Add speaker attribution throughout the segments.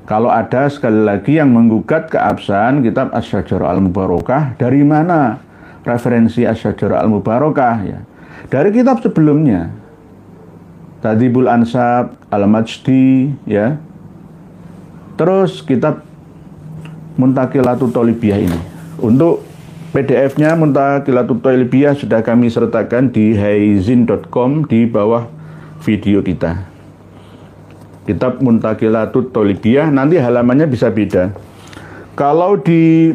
Speaker 1: Kalau ada sekali lagi yang menggugat keabsahan kitab Asy-Syajarah Al-Mubarakah, dari mana referensi Asy-Syajarah Al-Mubarakah? Ya, dari kitab sebelumnya, Tahdhibul Ansab, Al-Majdi, ya. Terus kitab Muntaqilatut Thalibiyah ini. Untuk PDF-nya Muntaqilatut Thalibiyah sudah kami sertakan di haizin.com di bawah video kita. Kitab Muntaqilatut Thalibiyah, nanti halamannya bisa beda. Kalau di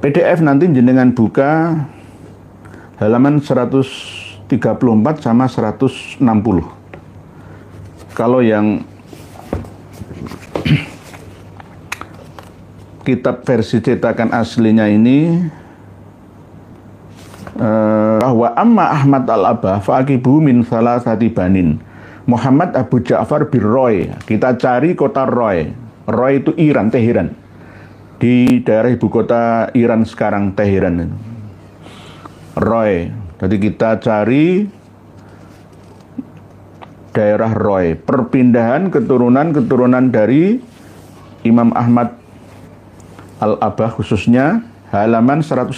Speaker 1: PDF nanti jenengan buka halaman 134 sama 160. Kalau yang kitab versi cetakan aslinya ini bahwa amma Ahmad al-Abah fa'aqibu min salasati banin Muhammad Abu Ja'far bin Roy. Kita cari kota Roy. Roy itu Iran, Teheran. Di daerah ibu kota Iran sekarang, Teheran. Roy. Jadi kita cari daerah Roy. Perpindahan keturunan dari Imam Ahmad Al-Abah khususnya halaman 160.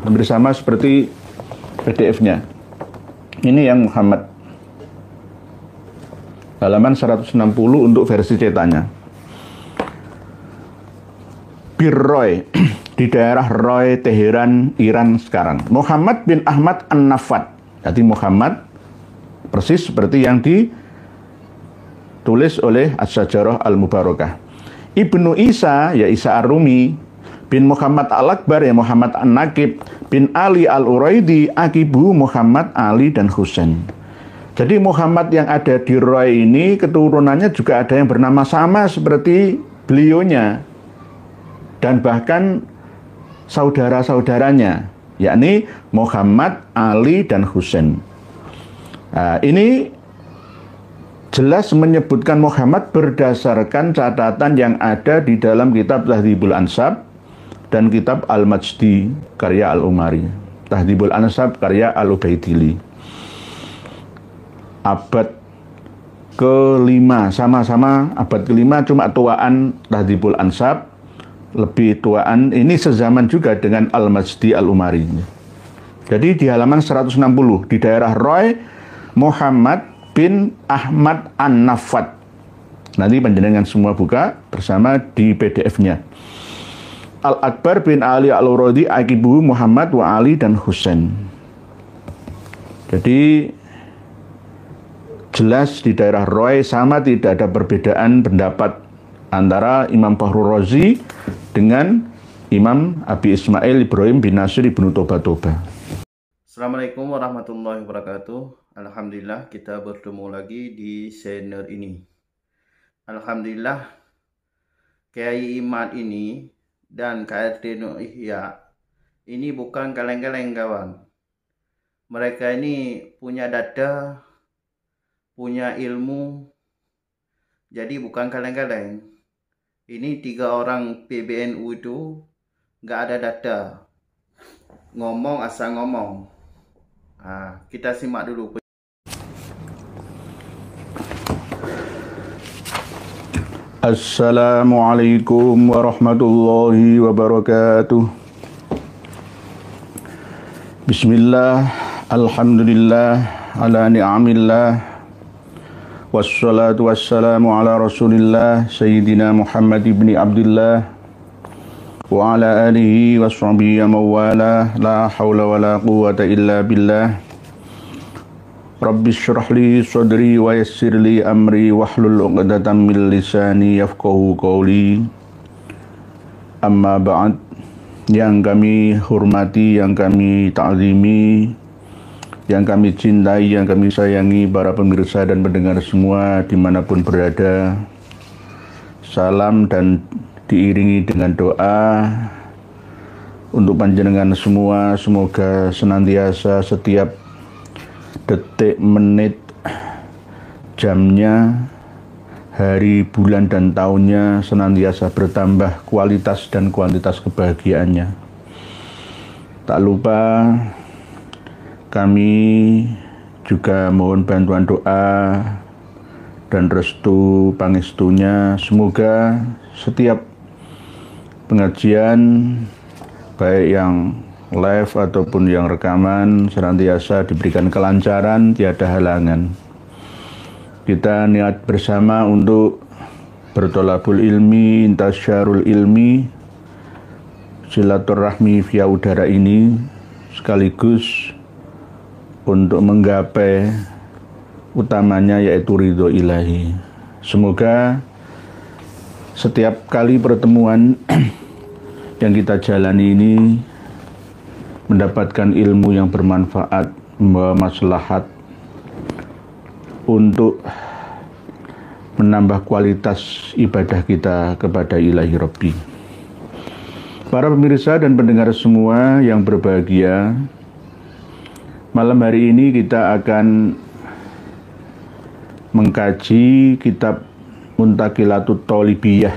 Speaker 1: Hampir sama seperti PDF-nya. Ini yang Muhammad. Halaman 160 untuk versi cetaknya. Birroy, di daerah Roy, Teheran, Iran sekarang. Muhammad bin Ahmad An-Nafat. Jadi Muhammad persis seperti yang ditulis oleh Asy-Syajarah Al-Mubarakah. Ibnu Isa, ya Isa Ar-Rumi, bin Muhammad Al-Akbar, ya Muhammad An-Naqib, bin Ali Al-Uraidi, akibu Muhammad Ali dan Husain. Jadi Muhammad yang ada di Roy ini keturunannya juga ada yang bernama sama seperti beliaunya. Dan bahkan saudara-saudaranya, yakni Muhammad, Ali, dan Husain. Nah, ini jelas menyebutkan Muhammad berdasarkan catatan yang ada di dalam kitab Tahdhibul Ansab dan kitab Al-Majdi karya Al-Umari. Tahdhibul Ansab karya Al-Ubaidili. Abad ke-5, sama-sama abad ke-5, cuma tuaan Tahdhibul Ansab, lebih tuaan, ini sezaman juga dengan Al-Majdi Al-Umari. Jadi di halaman 160, di daerah Roy, Muhammad bin Ahmad An-Nafat. Nanti panjenengan semua buka bersama di PDF-nya. Al-Akbar bin Ali Al-Uraidi, akibu Muhammad wa Ali dan Husain. Jadi jelas di daerah Roy sama, tidak ada perbedaan pendapat antara Imam Fakhrur Razi dengan Imam Abi Ismail Ibrahim bin Nasir ibnu Toba.
Speaker 2: Assalamualaikum warahmatullahi wabarakatuh. Alhamdulillah kita bertemu lagi di channel ini. Alhamdulillah Kiai Imad ini dan KRT Nur Ihya ini bukan kaleng-kaleng kawan. Mereka ini punya data, punya ilmu, jadi bukan kaleng-kaleng. Ini 3 orang PBNU itu nggak ada data, ngomong asal ngomong. Kita simak dulu.
Speaker 1: Assalamualaikum warahmatullahi wabarakatuh. Bismillah, alhamdulillah, ala ni'amillah. Wassalatu wassalamu ala rasulillah Sayyidina Muhammad ibn Abdullah wa ala alihi wa sahbihi mawala. La hawla wa la quwwata illa billah. Rabbi syrah li sadri wa yassir li amri wahlul 'uqdatam min lisani yafqahu qawli. Amma ba'd. Yang kami hormati, yang kami ta'zimi, yang kami cintai, yang kami sayangi, para pemirsa dan pendengar semua dimanapun berada, salam dan diiringi dengan doa untuk panjenengan semua. Semoga senantiasa setiap detik, menit, jamnya, hari, bulan, dan tahunnya senantiasa bertambah kualitas dan kuantitas kebahagiaannya. Tak lupa kami juga mohon bantuan doa dan restu pangestunya. Semoga setiap pengajian baik yang live ataupun yang rekaman senantiasa diberikan kelancaran, tiada halangan. Kita niat bersama untuk bertolabul ilmi, intasyarul ilmi, silaturahmi via udara ini, sekaligus untuk menggapai utamanya yaitu ridho ilahi. Semoga setiap kali pertemuan yang kita jalani ini mendapatkan ilmu yang bermanfaat, membawa maslahat untuk menambah kualitas ibadah kita kepada ilahi Rabbi. Para pemirsa dan pendengar semua yang berbahagia, malam hari ini kita akan mengkaji kitab Muntaqilatut Thalibiyah,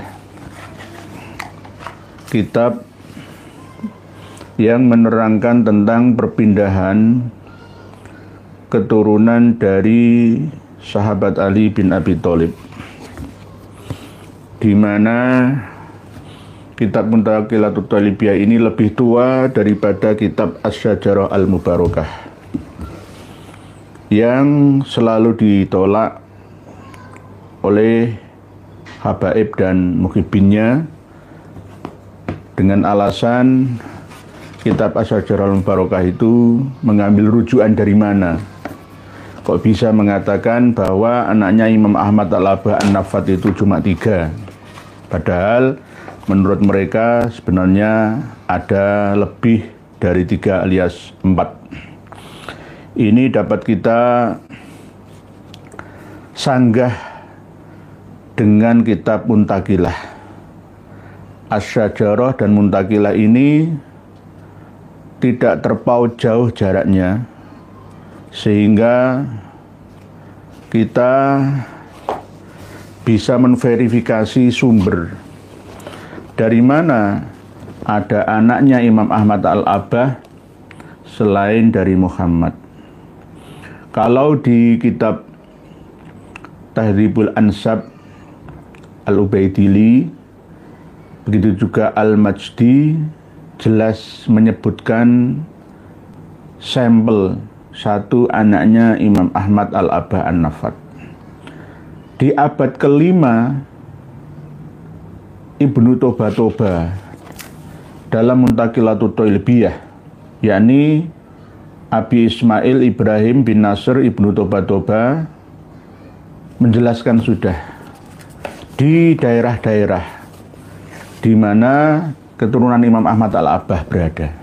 Speaker 1: kitab yang menerangkan tentang perpindahan keturunan dari sahabat Ali bin Abi Thalib, di mana kitab Muntaqilatut Thalibiyah ini lebih tua daripada kitab Asy-Syajarah Al-Mubarakah yang selalu ditolak oleh habaib dan muhibbinnya dengan alasan kitab Asy-Syajarah Al-Mubarakah itu mengambil rujukan dari mana. Kok bisa mengatakan bahwa anaknya Imam Ahmad Al-Abah An-Nafat itu cuma 3, padahal menurut mereka sebenarnya ada lebih dari 3 alias 4. Ini dapat kita sanggah dengan kitab Muntaqilah. Asy-Syajarah dan Muntaqilah ini tidak terpaut jauh jaraknya, sehingga kita bisa menverifikasi sumber dari mana ada anaknya Imam Ahmad Al-Abah selain dari Muhammad. Kalau di kitab Tahdzibul Ansab Al-Ubaidili, begitu juga Al-Majdi, jelas menyebutkan sampel satu anaknya Imam Ahmad Al-Abah An-Nafat. Di abad ke-5, Ibnu Toba dalam Muntaqilatut Thalibiyah, yakni Abi Ismail Ibrahim bin Nasr Ibnu Toba menjelaskan sudah di daerah-daerah di mana keturunan Imam Ahmad Al-Abah berada.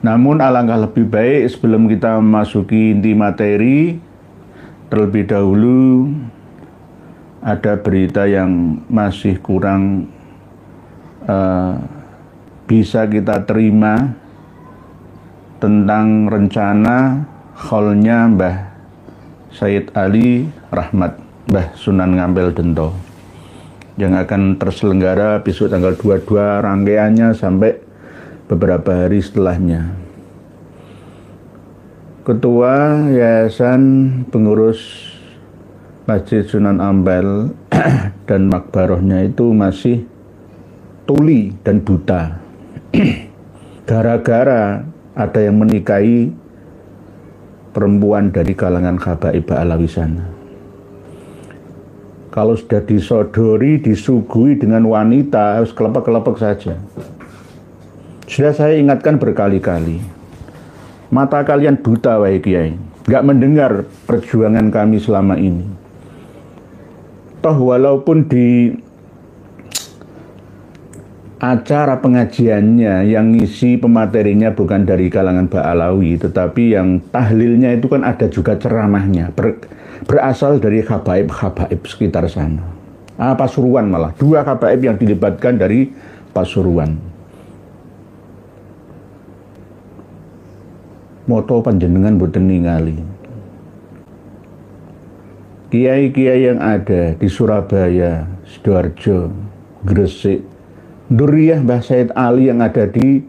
Speaker 1: Namun alangkah lebih baik sebelum kita memasuki inti materi, terlebih dahulu ada berita yang masih kurang bisa kita terima tentang rencana kholnya Mbah Sayyid Ali Rahmat, Mbah Sunan Ngampel Dento, yang akan terselenggara besok tanggal 22, rangkaiannya sampai beberapa hari setelahnya. Ketua Yayasan Pengurus Masjid Sunan Ampel dan makbarohnya itu masih tuli dan buta gara-gara ada yang menikahi perempuan dari kalangan habaib Alawi sana. Kalau sudah disodori, disuguhi dengan wanita, harus kelepek-kelepek saja. Sudah saya ingatkan berkali-kali, mata kalian buta wahai kiai, nggak mendengar perjuangan kami selama ini. Toh walaupun di acara pengajiannya yang ngisi pematerinya bukan dari kalangan Ba'alawi, tetapi yang tahlilnya itu kan ada juga ceramahnya, berasal dari habaib-habaib sekitar sana. Pasuruan malah, 2 habaib yang dilibatkan dari Pasuruan. Moto panjenengan boten ningali. Kiai-kiai yang ada di Surabaya, Sidoarjo, Gresik, Duriyah Mbah Sayyid Ali yang ada di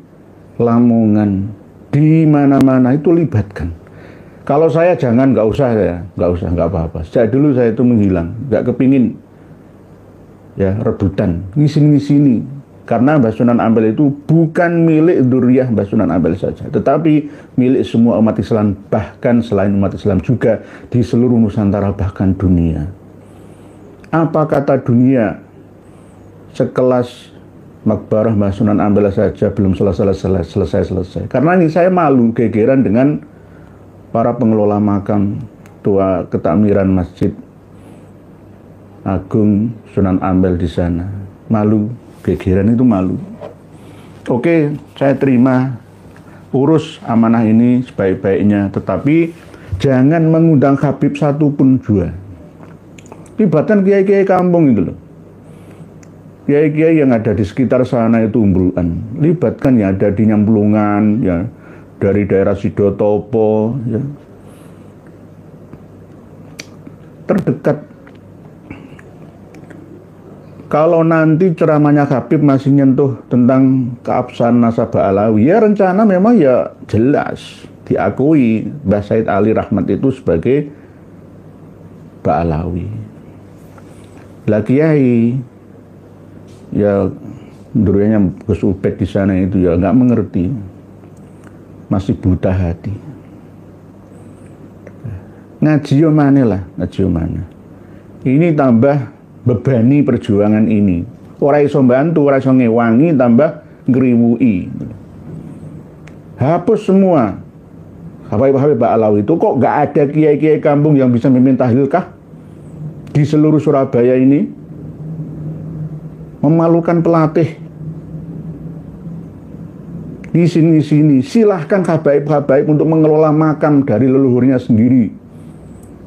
Speaker 1: Lamongan, di mana-mana itu libatkan. Kalau saya jangan, nggak usah saya, nggak apa-apa. Sejak dulu saya itu menghilang, nggak kepingin ya rebutan, ngisi-ngisini. Karena Mbah Sunan Ampel itu bukan milik dzurriyyah Mbah Sunan Ampel saja, tetapi milik semua umat Islam, bahkan selain umat Islam juga di seluruh Nusantara, bahkan dunia. Apa kata dunia? Sekelas makbarah Mbah Sunan Ampel saja belum selesai. Karena ini saya malu, gegeran dengan para pengelola makam, tua ketakmiran Masjid Agung Sunan Ampel di sana. Malu, gegeran itu malu. Oke, saya terima, urus amanah ini sebaik-baiknya, tetapi jangan mengundang Habib satupun juga. Libatkan kiai-kiai kampung itu loh. Kiai-kiai yang ada di sekitar sana itu umbruan. Libatkan yang ada di Nyemplungan, ya, dari daerah Sidotopo, ya, terdekat. Kalau nanti ceramahnya Habib masih nyentuh tentang keabsahan nasabah Alawi, ya rencana memang ya jelas diakui Mbah Said Ali Rahmat itu sebagai Mbah Alawi. Lah kiai ya dulunya Gus Ubed di sana itu ya nggak mengerti, masih buta hati. Ngaji mana lah, ngaji mana. Ini tambah bebani perjuangan ini. Ora iso bantu, ora iso ngewangi, tambah ngriwuki. Hapus semua. Habib-habib Alawi itu kok nggak ada kiai-kiai kampung yang bisa memimpin tahlil kah? Di seluruh Surabaya ini memalukan pelatih. Di sini silahkan habaib-habaib untuk mengelola makam dari leluhurnya sendiri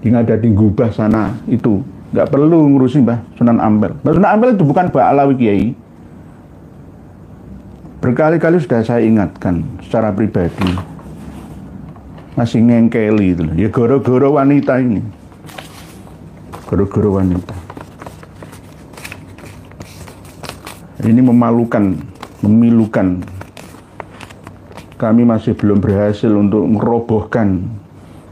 Speaker 1: yang ada di Gubah sana itu. Nggak perlu ngurusin Mbah Sunan Ampel. Mbah Sunan Ampel itu bukan Mbah Alawi kiai. Berkali-kali sudah saya ingatkan secara pribadi. Masih ngengkeli itu loh. Ya goro-goro wanita ini. Goro-goro wanita. Ini memalukan, memilukan. Kami masih belum berhasil untuk merobohkan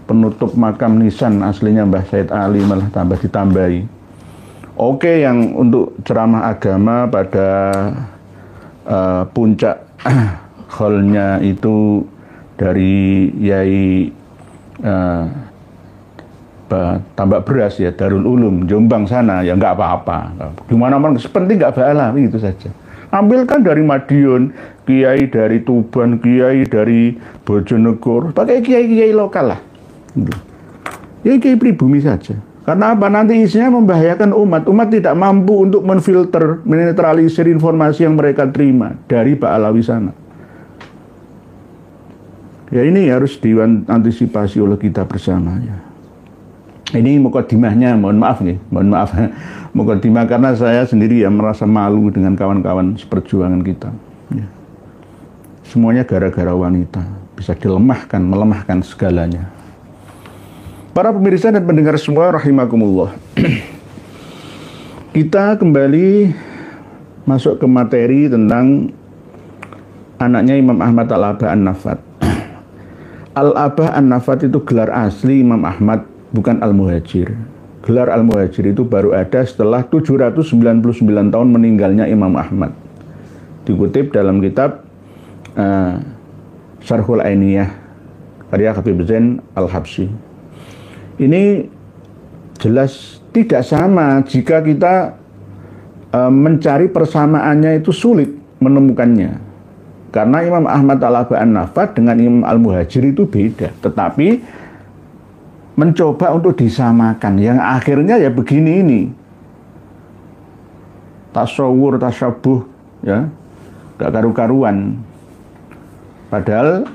Speaker 1: penutup makam nisan aslinya Mbah Said Ali, malah tambah ditambahi. Oke, yang untuk ceramah agama pada puncak hallnya itu dari Yai Tambak Beras ya, Darul Ulum Jombang sana, ya nggak apa-apa. Gimana-mana penting nggak Mbah Alawi, itu saja. Ambilkan dari Madiun, kiai dari Tuban, kiai dari Bojonegoro, pakai kiai-kiai lokal lah. Ya kiai pribumi saja. Karena apa? Nanti isinya membahayakan umat. Umat tidak mampu untuk menfilter, menetralisir informasi yang mereka terima dari Pak Alawi sana. Ya ini harus diantisipasi oleh kita bersama ya. Ini mukadimahnya, mohon maaf nih, mohon maaf. Mukadimah karena saya sendiri ya merasa malu dengan kawan-kawan seperjuangan kita. Ya. Semuanya gara-gara wanita, bisa dilemahkan, melemahkan segalanya. Para pemirsa dan pendengar semua rahimakumullah. Kita kembali masuk ke materi tentang anaknya Imam Ahmad Al-Abah An-Nafat. Al-Abah An-Nafat itu gelar asli Imam Ahmad, bukan Al-Muhajir. Gelar Al-Muhajir itu baru ada setelah 799 tahun meninggalnya Imam Ahmad. Dikutip dalam kitab Syarhul Ainiyah karya Habib Zain Al-Habsyi. Ini jelas tidak sama jika kita mencari persamaannya itu sulit menemukannya. Karena Imam Ahmad Al-Abah An-Nafat dengan Imam Al-Muhajir itu beda. Tetapi mencoba untuk disamakan, yang akhirnya ya begini ini. Tasawur, tasyabuh, ya, gak karu-karuan. Padahal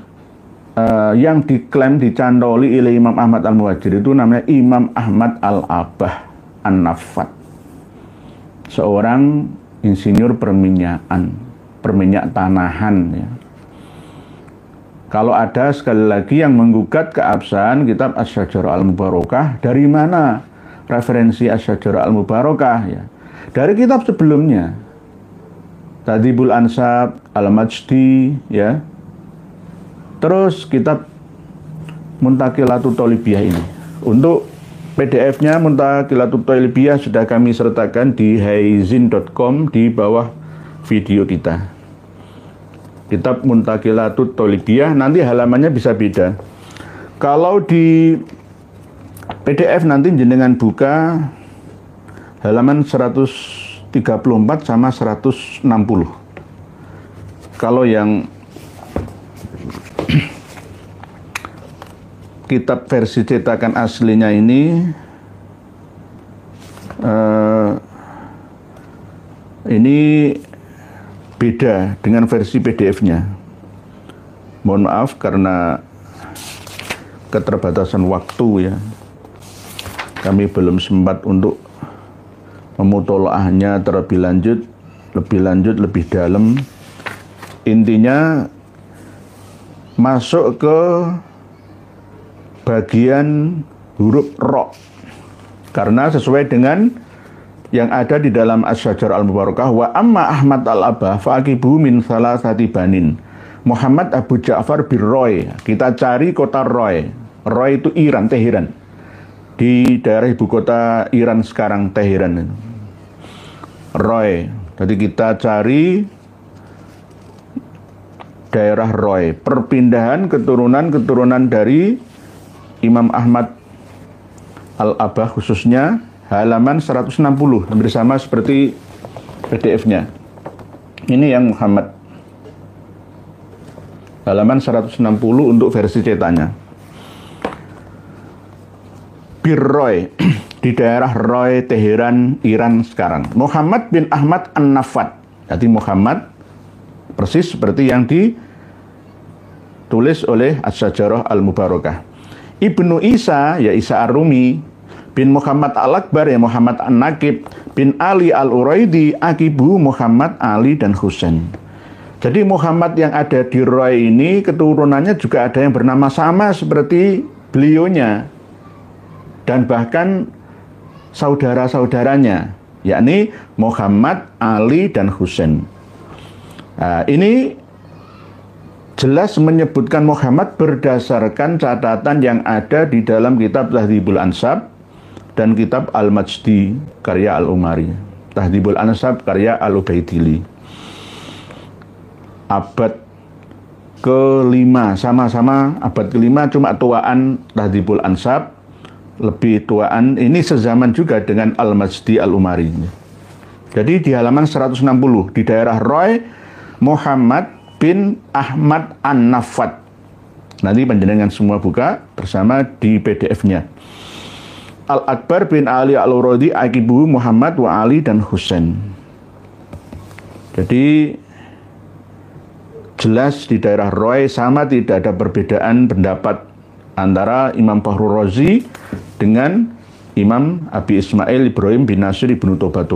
Speaker 1: yang diklaim, dicantoli oleh Imam Ahmad Al-Muhajir itu namanya Imam Ahmad Al-Abah An-Nafat. Seorang insinyur perminyakan, perminyak tanahan ya. Kalau ada sekali lagi yang menggugat keabsahan kitab Asy-Syajarah Al-Mubarakah, dari mana referensi Asy-Syajarah Al-Mubarakah ya? Dari kitab sebelumnya. Tadhibul Ansab, Al-Majdi ya. Terus kitab Muntaqilatul Thalibiyah ini. Untuk PDF-nya Muntaqilatul Thalibiyah sudah kami sertakan di haizin.com di bawah video kita. Kitab Muntaqilatul Thalibiyah, nanti halamannya bisa beda. Kalau di PDF nanti jenengan buka halaman 134 sama 160. Kalau yang kitab versi cetakan aslinya ini beda dengan versi PDF-nya. Mohon maaf karena keterbatasan waktu ya. Kami belum sempat untuk memutolaahnya terlebih lanjut, lebih dalam. Intinya masuk ke bagian huruf ro, karena sesuai dengan yang ada di dalam Asy-Syajar Al-Mubarakah, wa amma Ahmad al-Abah fa'aqibu min salasati banin Muhammad Abu Ja'far bin Roy. Kita cari kota Roy. Roy itu Iran, Teheran, di daerah ibu kota Iran sekarang, Teheran. Roy. Jadi kita cari daerah Roy, perpindahan keturunan dari Imam Ahmad al-Abah, khususnya halaman 160, hampir sama seperti PDF-nya. Ini yang Muhammad, halaman 160 untuk versi cetaknya. Birroy, di daerah Roy, Teheran, Iran sekarang. Muhammad bin Ahmad An-Nafat. Jadi Muhammad persis seperti yang ditulis oleh Asy-Syajarah Al-Mubarakah. Ibnu Isa, ya Isa Ar-Rumi, bin Muhammad Al-Akbar, ya Muhammad An-Naqib, bin Ali Al-Uraidi, akibu Muhammad, Ali, dan Husain. Jadi Muhammad yang ada di Roy ini, keturunannya juga ada yang bernama sama seperti beliaunya, dan bahkan saudara-saudaranya, yakni Muhammad, Ali, dan Husain. Nah, ini jelas menyebutkan Muhammad berdasarkan catatan yang ada di dalam kitab Tahdhibul Ansab dan kitab Al-Majdi karya Al-Umari. Tahdhibul Ansab karya Al-Ubaidili. Abad ke-5, sama-sama abad ke-5, cuma tuaan Tahdhibul Ansab, lebih tuaan, ini sezaman juga dengan Al-Majdi Al-Umari. Jadi di halaman 160, di daerah Roy, Muhammad bin Ahmad An-Nafat. Nanti panjenengan semua buka bersama di PDF-nya. Al-Akbar bin Ali Al-Uraidi, akibu Muhammad wa Ali dan Husain. Jadi jelas di daerah Roy sama, tidak ada perbedaan pendapat antara Imam Fakhrur Razi dengan Imam Abi Ismail Ibrahim bin Nasir ibnu Toba.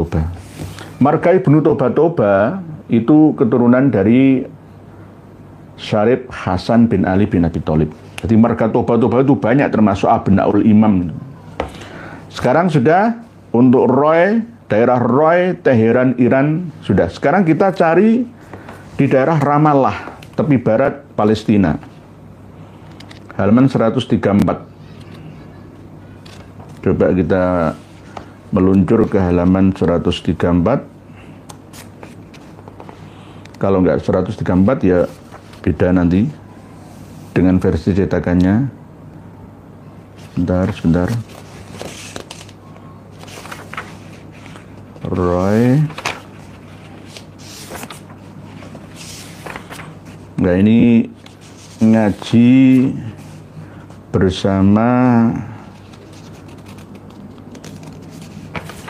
Speaker 1: Marga ibnu Toba itu keturunan dari Syarif Hasan bin Ali bin Abi Thalib. Jadi marga Toba itu banyak, termasuk Abnaul Imam. Sekarang sudah untuk Roy, daerah Roy, Teheran, Iran sudah. Sekarang kita cari di daerah Ramallah, tepi barat Palestina. Halaman 134. Coba kita meluncur ke halaman 134. Kalau nggak 134 ya beda nanti dengan versi cetakannya. Sebentar. Roy. Nah, ini ngaji bersama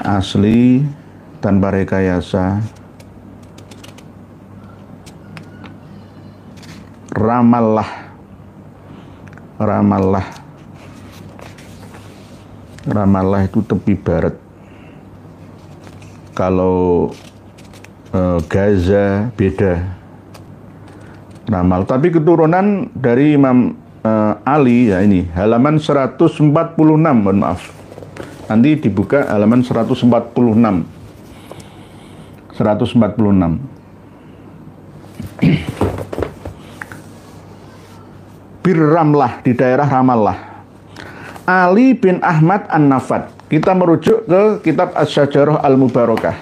Speaker 1: asli tanpa rekayasa. Ramallah itu tepi barat. Kalau Gaza beda. Ramal, tapi keturunan dari Imam Ali, ya ini halaman 146, mohon maaf. Nanti dibuka halaman 146. Ramlah, di daerah Ramallah. Ali bin Ahmad An-Nafad. Kita merujuk ke kitab Asy-Syajarah Al-Mubarakah.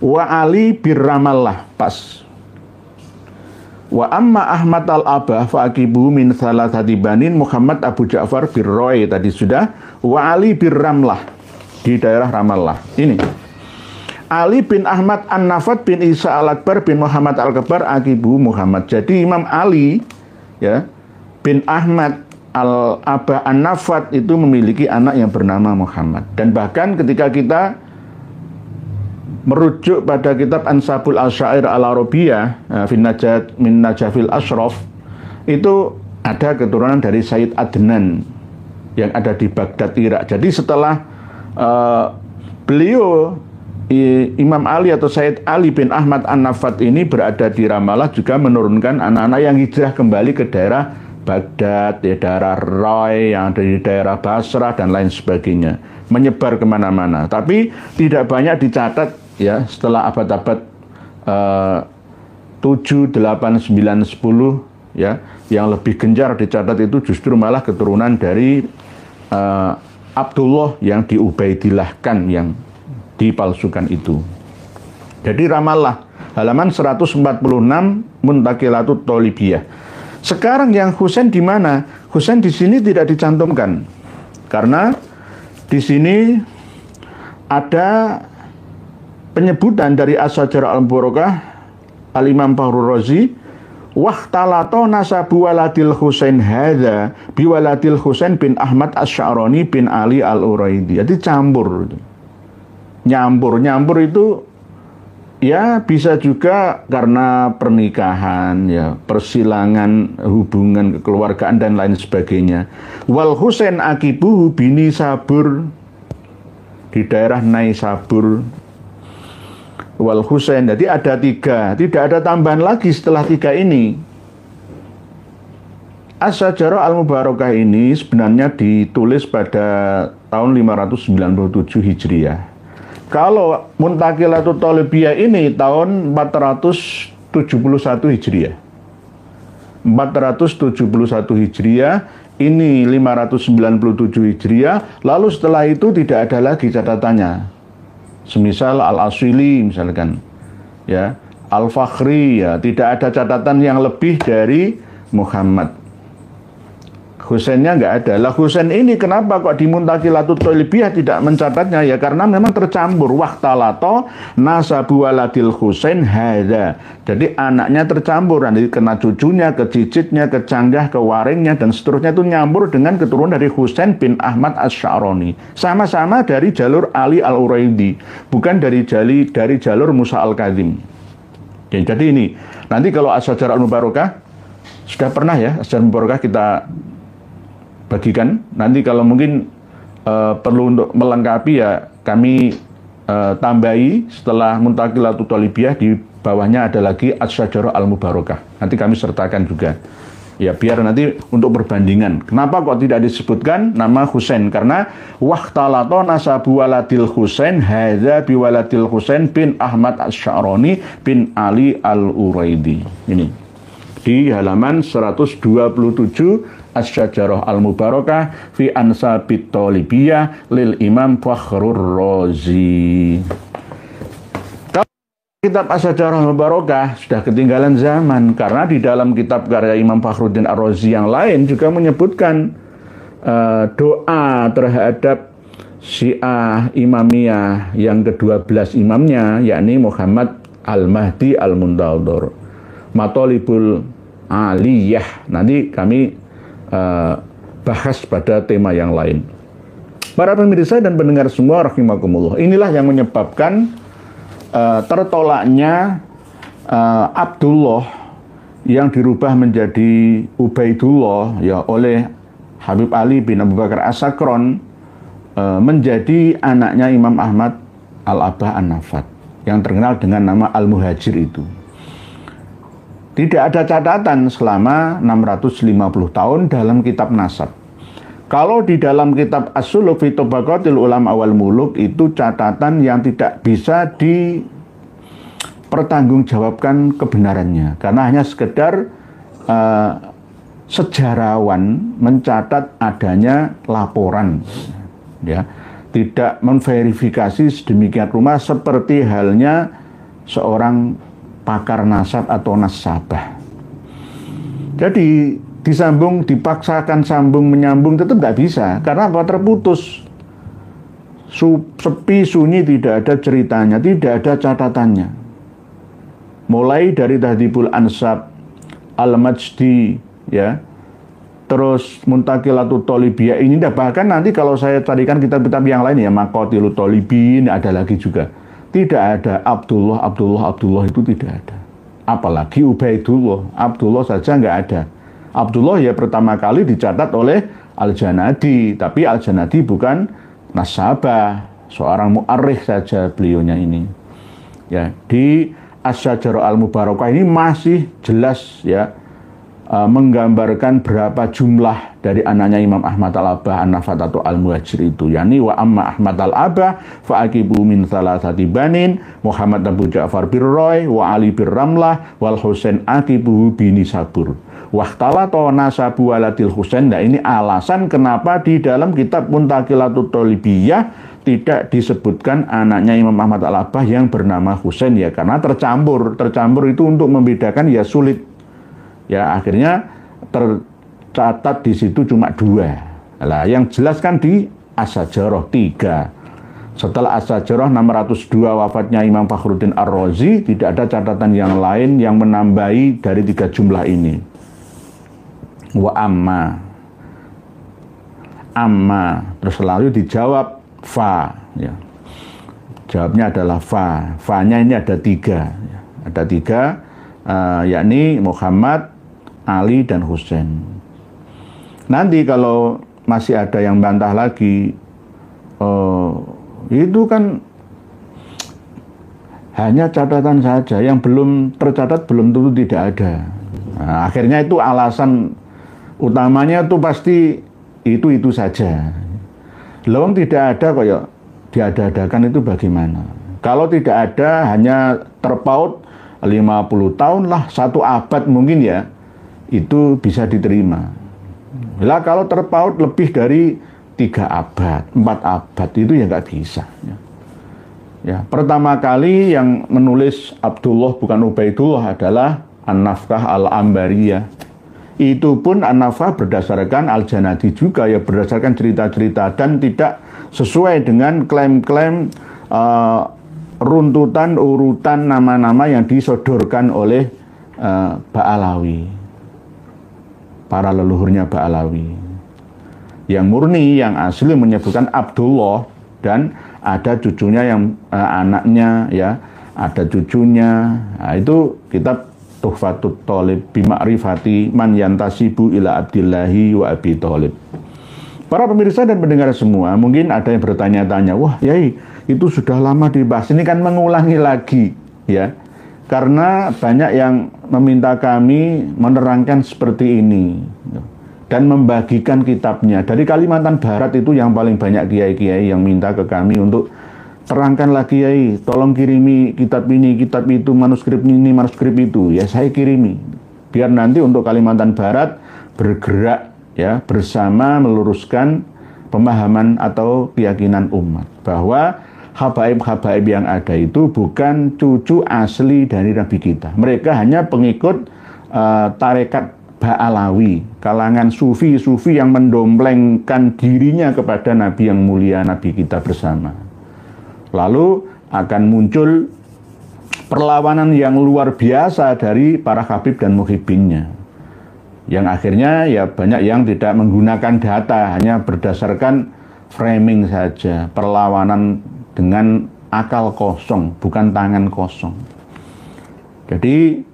Speaker 1: Wa Ali bin Ramallah, pas. Wa amma Ahmad al-Abah fa'aqibu min thalathati banin Muhammad Abu Ja'far bin Roy, tadi sudah. Wa Ali bin Ramlah, di daerah Ramallah. Ini Ali bin Ahmad An-Nafad bin Isa al-Akbar bin Muhammad al-Kabar Aqibu Muhammad. Jadi Imam Ali ya bin Ahmad al-Abah An-Nafad itu memiliki anak yang bernama Muhammad. Dan bahkan ketika kita merujuk pada kitab Ansabul Asyair al-Arabiyah min Najafil Ashraf, itu ada keturunan dari Sayyid Adnan yang ada di Baghdad, Irak. Jadi setelah beliau Imam Ali atau Sayyid Ali bin Ahmad An-Nafad ini berada di Ramallah, juga menurunkan anak-anak yang hijrah kembali ke daerah Baghdad, di daerah Roy, yang ada di daerah Basrah dan lain sebagainya, menyebar kemana-mana. Tapi tidak banyak dicatat ya setelah abad-abad 7, 8, 9, 10 ya, yang lebih gencar dicatat itu justru malah keturunan dari Abdullah yang diubaidillahkan, yang dipalsukan itu. Jadi Ramallah, halaman 146, Muntaqilatut Thalibiyah. Sekarang yang Husain di mana? Husain di sini tidak dicantumkan karena di sini ada penyebutan dari Asy-Syajarah Al-Mubarakah Al-Imam Fakhrur Razi, wahtalato nasabu waladil Husain hadza biwaladil Husain bin Ahmad Asy-Sya'rani bin Ali Al-Uraidi. Jadi campur. Nyampur itu ya bisa juga karena pernikahan ya, persilangan hubungan kekeluargaan dan lain sebagainya. Wal Husain akibuhu bini Sabur, di daerah Naisabur. Wal Husain, jadi ada 3, tidak ada tambahan lagi setelah 3 ini. Asy-Syajarah Al-Mubarakah ini sebenarnya ditulis pada tahun 597 Hijriah. Kalau Muntaqilatut Thalibiyah ini tahun 471 Hijriah. 471 Hijriah, ini 597 Hijriah, lalu setelah itu tidak ada lagi catatannya. Semisal Al-Asili misalkan, ya, Al-Fakhri, ya, tidak ada catatan yang lebih dari Muhammad. Husainnya nggak ada. Lah Husain ini kenapa kok di Muntaqilatut Thalibiyah tidak mencatatnya? Ya karena memang tercampur. Wahtalato nasabu waladil Husain hadza. Jadi anaknya tercampur, nanti kena cucunya, ke cicitnya, ke canggah, ke waringnya dan seterusnya, itu nyampur dengan keturunan dari Husain bin Ahmad Asy-Sya'rani. Sama-sama dari jalur Ali Al-Uraidi, bukan dari jalur Musa Al-Kadzim. Ya, jadi ini nanti kalau Asy-Syajarah Al-Mubarakah sudah pernah ya, Asy-Syajarah Al-Mubarakah kita bagikan. Nanti kalau mungkin perlu untuk melengkapi ya kami tambahi setelah Muntaqilatut Thalibiyah, di bawahnya ada lagi Asy-Syajarah Al-Mubarakah. Nanti kami sertakan juga. Ya biar nanti untuk perbandingan. Kenapa kok tidak disebutkan nama Husain? Karena wahtalato nasabu waladil Husain hadza biwaladil Husain bin Ahmad Asy-Sya'rani bin Ali Al-Uraidi. Ini di halaman 127 Asy-Syajarah Al-Mubarakah fi Ansabit Thalibiyah lil Imam Fakhrur Razi. Kalau kitab Asy-Syajarah Al-Mubarakah sudah ketinggalan zaman, karena di dalam kitab karya Imam Fakhruddin Ar-Razi yang lain juga menyebutkan doa terhadap Syiah Imamiyah yang ke-12 imamnya, yakni Muhammad Al-Mahdi Al-Muntadhar, Mathalibul Aliyah. Nanti kami bahas pada tema yang lain. Para pemirsa dan pendengar semua rahimakumullah, inilah yang menyebabkan tertolaknya Abdullah yang dirubah menjadi Ubaidullah ya oleh Habib Ali bin Abu Bakar As-Sakron, menjadi anaknya Imam Ahmad Al-Abah An-Nafad yang terkenal dengan nama Al-Muhajir itu. Tidak ada catatan selama 650 tahun dalam kitab nasab. Kalau di dalam kitab As-Suluk fi Tabaqatil Ulama wal Muluk itu catatan yang tidak bisa pertanggungjawabkan kebenarannya, karena hanya sekedar sejarawan mencatat adanya laporan, ya, tidak memverifikasi sedemikian rupa seperti halnya seorang pakar nasab atau nasabah. Jadi disambung, dipaksakan sambung menyambung tetap nggak bisa, karena apa? Terputus, sepi sunyi, tidak ada ceritanya, tidak ada catatannya. Mulai dari Tahdhibul Ansab, Al-Majdi, ya, terus Muntaqilatut Thalibiyah ini, bahkan nanti kalau saya carikan kitab-kitab yang lain ya, Maqatilut Thalibin ada lagi juga. Tidak ada Abdullah itu tidak ada. Apalagi Ubaidullah, Abdullah saja nggak ada. Abdullah ya pertama kali dicatat oleh Al-Janadi, tapi Al-Janadi bukan nasabah, seorang mu'arrikh saja beliaunya ini. Ya, di Asy-Syajarah Al-Mubarakah ini masih jelas ya, menggambarkan berapa jumlah dari anaknya Imam Ahmad Al-Abah An-Nafatatu Al-Muhajir itu, yakni wa amma Ahmad Al-Abah fa'aqibu min thalathati banin Muhammad Abu Ja'far Birroy wa Ali Birramlah wal Husain aqibuhu bini Sabur wahtalato nasabu waladil Husain. Nah, ini alasan kenapa di dalam kitab Muntaqilatut Thalibiyah tidak disebutkan anaknya Imam Ahmad Al-Abah yang bernama Husain, ya karena tercampur itu untuk membedakan ya sulit. Ya akhirnya tercatat di situ cuma 2. Lah yang jelas kan di As-Syajarah 3. Setelah As-Syajarah 602 wafatnya Imam Fakhruddin Ar-Razi, tidak ada catatan yang lain yang menambahi dari 3 jumlah ini. Wa amma terus selalu dijawab fa, ya. Jawabnya adalah fa. Fa-nya ini ada 3, ya. Ada 3, yakni Muhammad, Ali, dan Husain. Nanti kalau masih ada yang bantah lagi, itu kan hanya catatan saja, yang belum tercatat belum tentu tidak ada. Nah, akhirnya itu alasan utamanya tuh pasti itu saja. Lawang tidak ada kok ya, diada-adakan itu bagaimana? Kalau tidak ada, hanya terpaut 50 tahun lah, 1 abad mungkin ya, itu bisa diterima. Lah kalau terpaut lebih dari 3 abad, 4 abad, itu ya nggak bisa. Ya, pertama kali yang menulis Abdullah bukan Ubaidullah adalah An-Nafkah Al-Ambariyah. Itu pun An-Nafkah berdasarkan Al-Janadi juga, ya berdasarkan cerita-cerita dan tidak sesuai dengan klaim-klaim runtutan urutan nama-nama yang disodorkan oleh Ba'alawi, para leluhurnya Ba'alawi. Yang murni, yang asli menyebutkan Abdullah, dan ada cucunya yang anaknya, ya ada cucunya. Nah, itu kitab Tuhfatut Thalib bima'rifati man yantasibu ila Abdillahi wa Abi Thalib. Para pemirsa dan pendengar semua, mungkin ada yang bertanya-tanya, wah Yai, itu sudah lama dibahas, ini kan mengulangi lagi, ya. Karena banyak yang meminta kami menerangkan seperti ini dan membagikan kitabnya. Dari Kalimantan Barat itu yang paling banyak kiai-kiai yang minta ke kami untuk terangkan lagi, Yai, tolong kirimi kitab ini, kitab itu, manuskrip ini, manuskrip itu. Ya saya kirimi, biar nanti untuk Kalimantan Barat bergerak ya bersama meluruskan pemahaman atau keyakinan umat bahwa habaib-habaib yang ada itu bukan cucu asli dari Nabi kita. Mereka hanya pengikut tarekat Ba'alawi, kalangan sufi-sufi yang mendomplengkan dirinya kepada Nabi yang mulia, Nabi kita bersama. Lalu akan muncul perlawanan yang luar biasa dari para habib dan muhibbinnya, yang akhirnya ya banyak yang tidak menggunakan data, hanya berdasarkan framing saja, perlawanan dengan akal kosong, bukan tangan kosong. Jadi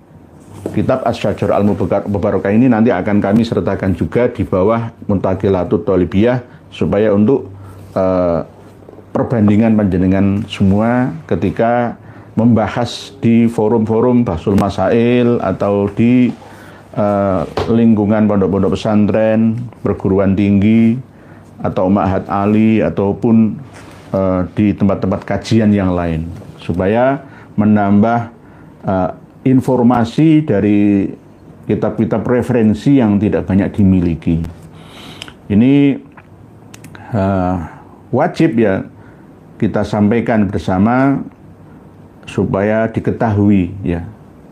Speaker 1: kitab Asy-Syajarah Al-Mubarakah ini nanti akan kami sertakan juga di bawah Muntaqilatut Thalibiyah, supaya untuk perbandingan panjenengan semua ketika membahas di forum-forum Bahsul Masail atau di lingkungan pondok-pondok pesantren, perguruan tinggi atau Ma'had Ali ataupun di tempat-tempat kajian yang lain, supaya menambah informasi dari kitab-kitab referensi yang tidak banyak dimiliki. Ini wajib ya kita sampaikan bersama supaya diketahui ya.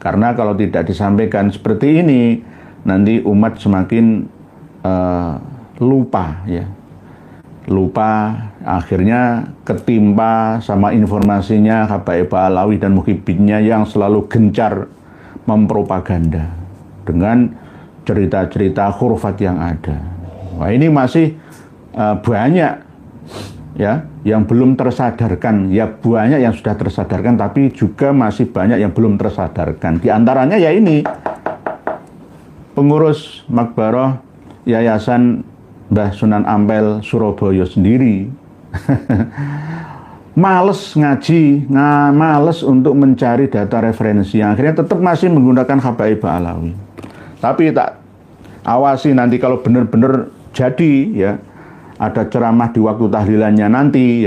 Speaker 1: Karena kalau tidak disampaikan seperti ini, nanti umat semakin lupa ya. Lupa, akhirnya ketimpa sama informasinya Habaib Alawi dan Muhibbinnya yang selalu gencar mempropaganda dengan cerita-cerita khurafat yang ada. Wah, ini masih banyak ya yang belum tersadarkan. Ya banyak yang sudah tersadarkan, tapi juga masih banyak yang belum tersadarkan. Di antaranya ya ini pengurus Makbarah Yayasan Mbah Sunan Ampel Surabaya sendiri males ngaji, males untuk mencari data referensi, yang akhirnya tetap masih menggunakan Habaib Alawi. Tapi tak awasi nanti kalau benar-benar jadi ya ada ceramah di waktu tahlilannya nanti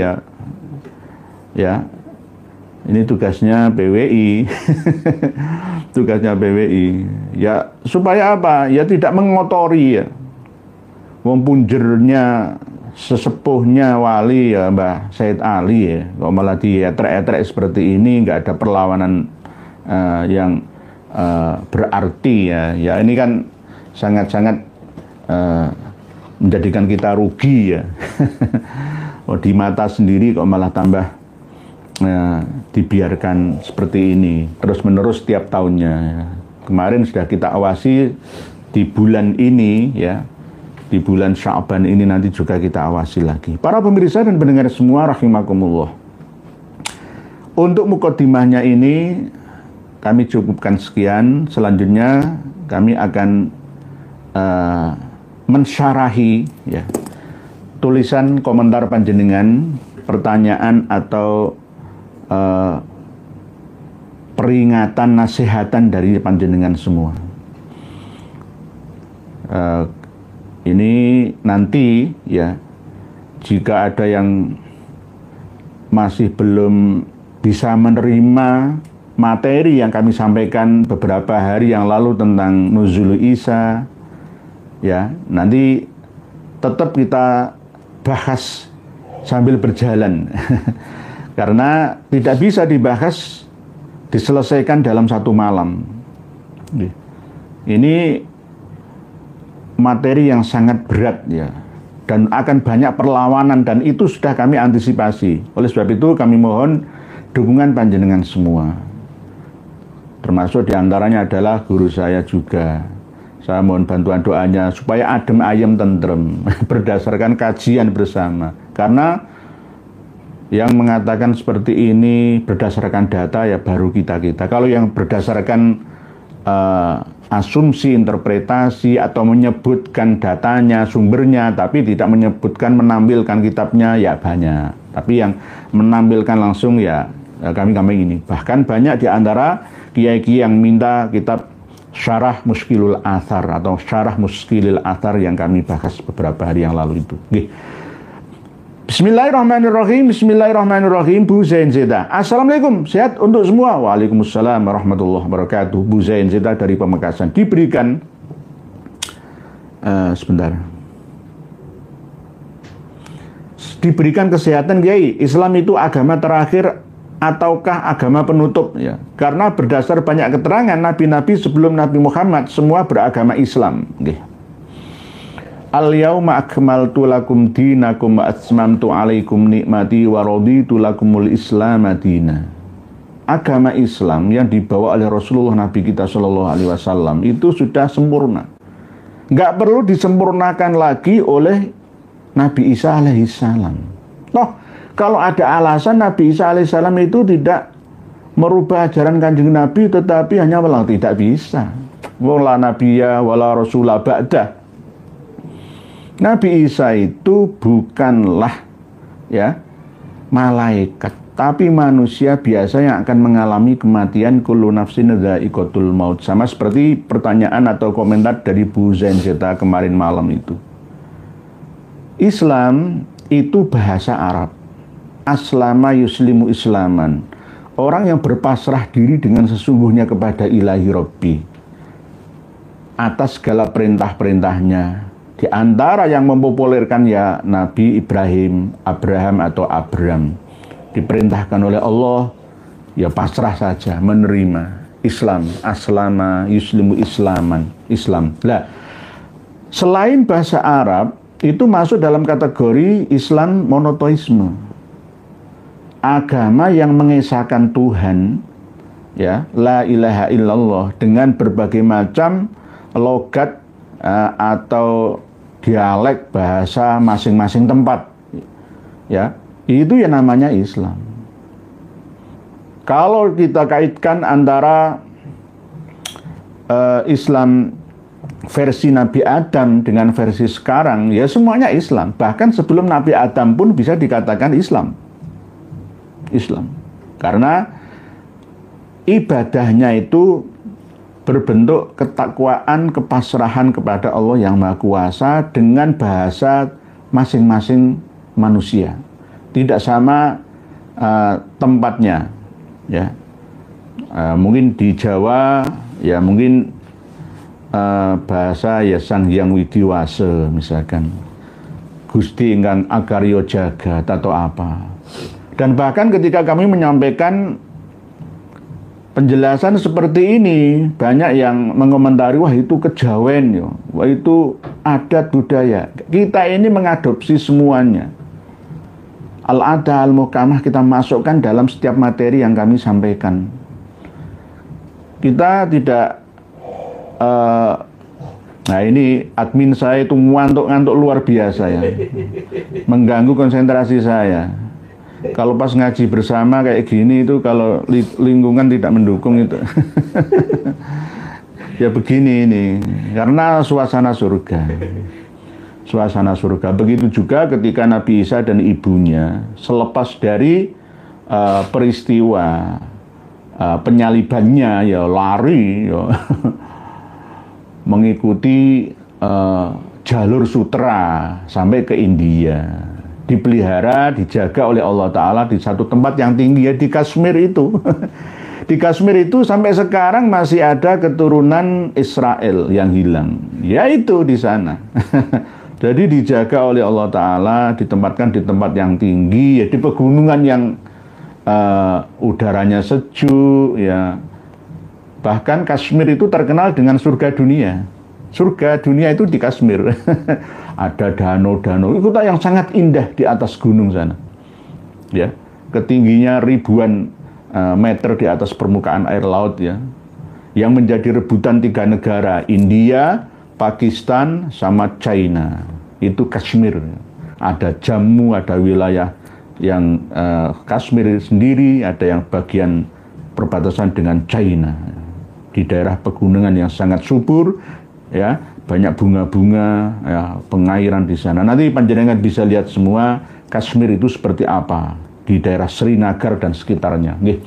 Speaker 1: ya ini tugasnya PWI tugasnya PWI ya, supaya apa ya, tidak mengotori ya. Wong punjernya sesepuhnya wali ya Mbah Said Ali ya, kok malah dietrek-etrek seperti ini, nggak ada perlawanan yang berarti ya. Ya ini kan sangat-sangat menjadikan kita rugi ya. Oh, di mata sendiri kok malah tambah dibiarkan seperti ini terus-menerus setiap tahunnya ya. Kemarin sudah kita awasi di bulan ini ya. Di bulan Sya'ban ini nanti juga kita awasi lagi. Para pemirsa dan pendengar semua rahimakumullah. Untuk mukadimahnya ini kami cukupkan sekian. Selanjutnya kami akan mensyarahi ya, tulisan komentar panjenengan, pertanyaan atau peringatan, nasihatan dari panjenengan semua. Ini nanti ya, jika ada yang masih belum bisa menerima materi yang kami sampaikan beberapa hari yang lalu tentang Nuzul Isa ya, nanti tetap kita bahas sambil berjalan karena tidak bisa dibahas diselesaikan dalam satu malam. Ini materi yang sangat berat ya, dan akan banyak perlawanan, dan itu sudah kami antisipasi. Oleh sebab itu kami mohon dukungan panjenengan semua, termasuk diantaranya adalah guru saya juga. Saya mohon bantuan doanya supaya adem ayem tentrem berdasarkan kajian bersama, karena yang mengatakan seperti ini berdasarkan data ya baru kita. Kalau yang berdasarkan asumsi, interpretasi, atau menyebutkan datanya, sumbernya, tapi tidak menyebutkan, menampilkan kitabnya ya banyak. Tapi yang menampilkan langsung ya kami ini. Bahkan banyak di antara kiai-kiai yang minta kitab Syarah Muskilul Athar atau Syarah Muskilil Athar yang kami bahas beberapa hari yang lalu itu. Bismillahirrahmanirrahim. Bismillahirrahmanirrahim. Bu Zain Zeta. Assalamualaikum. Sehat untuk semua. Waalaikumsalam warahmatullahi wabarakatuh. Bu Zain Zeta dari Pamekasan. Diberikan diberikan kesehatan, Kiai. Islam itu agama terakhir ataukah agama penutup ya? Karena berdasar banyak keterangan nabi-nabi sebelum Nabi Muhammad semua beragama Islam. Al-yauma akmaltu lakum dinakum wa atmamtu alaikum nikmati wa raditu lakumul Islam madina. Agama Islam yang dibawa oleh Rasulullah Nabi kita Shallallahu Alaihi Wasallam itu sudah sempurna. Nggak perlu disempurnakan lagi oleh Nabi Isa alaihissalam. Toh, kalau ada alasan Nabi Isa alaihissalam itu tidak merubah ajaran kanjeng Nabi, tetapi hanya bilang tidak bisa. Wala nabiyya wala rasulah ba'dah. Nabi Isa itu bukanlah ya malaikat, tapi manusia biasa yang akan mengalami kematian. Kullu nafsin dha'iqatul maut. Sama seperti pertanyaan atau komentar dari Bu Zain Zeta kemarin malam itu. Islam itu bahasa Arab. Aslama yuslimu islaman. orang yang berpasrah diri dengan sesungguhnya kepada Ilahi Rabbi atas segala perintah-perintahnya. Di antara yang mempopulerkan ya Nabi Ibrahim, Abraham atau Abram. Diperintahkan oleh Allah, ya pasrah saja, menerima Islam, aslama, yuslimu islaman, Islam. Lah, selain bahasa Arab, itu masuk dalam kategori Islam monoteisme. Agama yang mengesahkan Tuhan, ya, la ilaha illallah, dengan berbagai macam logat atau dialek bahasa masing-masing tempat, ya, itu ya namanya Islam. Kalau kita kaitkan antara Islam versi Nabi Adam dengan versi sekarang, ya semuanya Islam. Bahkan sebelum Nabi Adam pun bisa dikatakan Islam. Karena ibadahnya itu berbentuk ketakwaan, kepasrahan kepada Allah yang Maha Kuasa dengan bahasa masing-masing manusia. Tidak sama tempatnya, ya. Mungkin di Jawa, ya mungkin bahasa ya Sang Hyang Widiwase misalkan, Gusti Ingkang Akarya Jagat atau apa. Dan bahkan ketika kami menyampaikan penjelasan seperti ini, banyak yang mengomentari, wah itu kejawen, ya. Wah itu adat budaya. Kita ini mengadopsi semuanya. Al-ada al-mukamah kita masukkan dalam setiap materi yang kami sampaikan. Kita tidak, nah ini admin saya itu ngantuk-ngantuk luar biasa ya, mengganggu konsentrasi saya. Kalau pas ngaji bersama kayak gini itu, kalau lingkungan tidak mendukung itu ya begini ini, karena suasana surga. Begitu juga ketika Nabi Isa dan ibunya selepas dari peristiwa penyalibannya, ya lari, ya mengikuti jalur sutra sampai ke India. Dipelihara, dijaga oleh Allah Ta'ala di satu tempat yang tinggi, ya di Kashmir itu. Di Kashmir itu sampai sekarang masih ada keturunan Israel yang hilang. Yaitu di sana. Jadi dijaga oleh Allah Ta'ala, ditempatkan di tempat yang tinggi, ya di pegunungan yang udaranya sejuk, ya. Bahkan Kashmir itu terkenal dengan surga dunia. Surga dunia itu di Kashmir. Ada danau-danau, itu yang sangat indah di atas gunung sana. Ya, ketingginya ribuan meter di atas permukaan air laut, ya. Yang menjadi rebutan 3 negara, India, Pakistan, sama China. Itu Kashmir. Ada Jammu, ada wilayah yang Kashmir sendiri, ada yang bagian perbatasan dengan China. Di daerah pegunungan yang sangat subur, ya, banyak bunga-bunga, ya, pengairan di sana. Nanti panjenengan bisa lihat semua Kashmir itu seperti apa di daerah Srinagar dan sekitarnya. Nggih.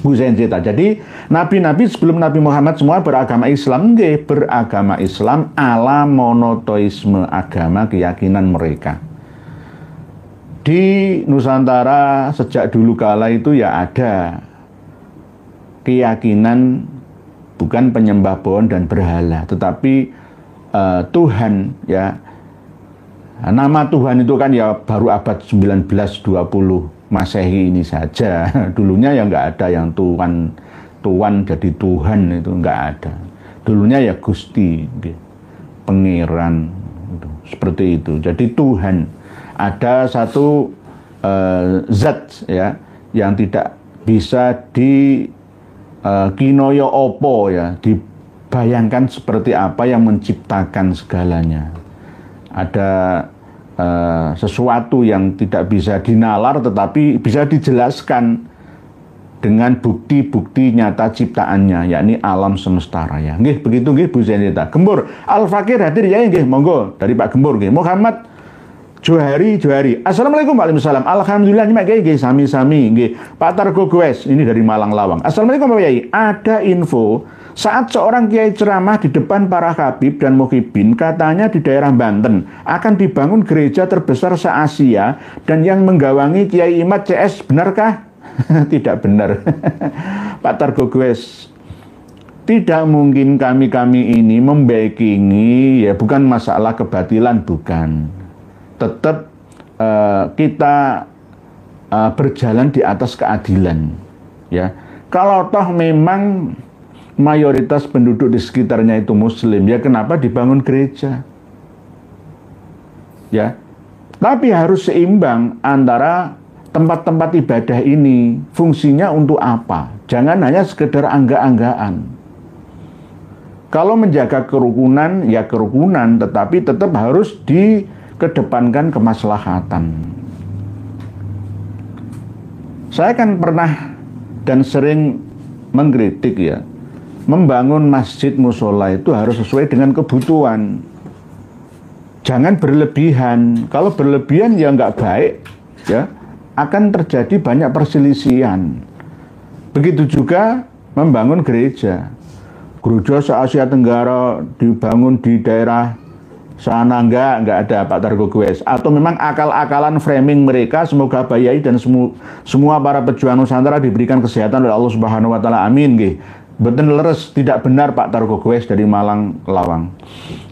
Speaker 1: Bu Zenzeta. Jadi nabi-nabi sebelum Nabi Muhammad semua beragama Islam, nggih, beragama Islam ala monoteisme, agama keyakinan mereka. Di Nusantara sejak dulu kala itu ya ada keyakinan bukan penyembah pohon dan berhala, tetapi Tuhan, ya. Nama Tuhan itu kan ya baru abad 19-20 Masehi ini saja. Dulunya ya nggak ada yang Tuhan jadi Tuhan, itu nggak ada. Dulunya ya Gusti, Pangeran, seperti itu. Jadi Tuhan, ada satu zat, ya, yang tidak bisa di kinoyo opo, ya, dibayangkan seperti apa yang menciptakan segalanya. Ada sesuatu yang tidak bisa dinalar tetapi bisa dijelaskan dengan bukti-bukti nyata ciptaannya, yakni alam semesta raya. Nggih, begitu nggih Bu Zenita. Gembur Al-Fakir hadir ya nggih, monggo dari Pak Gembur nggih. Muhammad Johari. Assalamualaikum. Waalaikumsalam. Alhamdulillah nyimak nggih sami-sami nggih. Pak Targo Goes ini dari Malang Lawang. Assalamualaikum Pak Yai. Ada info saat seorang kiai ceramah di depan para khabib dan muhibin, katanya di daerah Banten akan dibangun gereja terbesar se-Asia dan yang menggawangi Kiai Imad CS, benarkah? Tidak benar. Pak Targogues, tidak mungkin kami ini membackingi, ya bukan masalah kebatilan, bukan. Tetap kita berjalan di atas keadilan, ya. Kalau toh memang mayoritas penduduk di sekitarnya itu Muslim, ya kenapa dibangun gereja? Ya, tapi harus seimbang antara tempat-tempat ibadah ini fungsinya untuk apa? Jangan hanya sekedar angga-anggaan. Kalau menjaga kerukunan, ya kerukunan, tetapi tetap harus dikedepankan kemaslahatan. Saya kan pernah dan sering mengkritik, ya, membangun masjid musola itu harus sesuai dengan kebutuhan. Jangan berlebihan. Kalau berlebihan ya nggak baik, ya, akan terjadi banyak perselisihan. Begitu juga membangun gereja. Gereja se-Asia Tenggara dibangun di daerah sana nggak ada Pak Targogues. Atau memang akal-akalan framing mereka, semoga Pak Yai dan semua para pejuang Nusantara diberikan kesehatan oleh Allah Subhanahu wa taala. Amin nggih. Betul leres, tidak benar Pak Targogues dari Malang Lawang.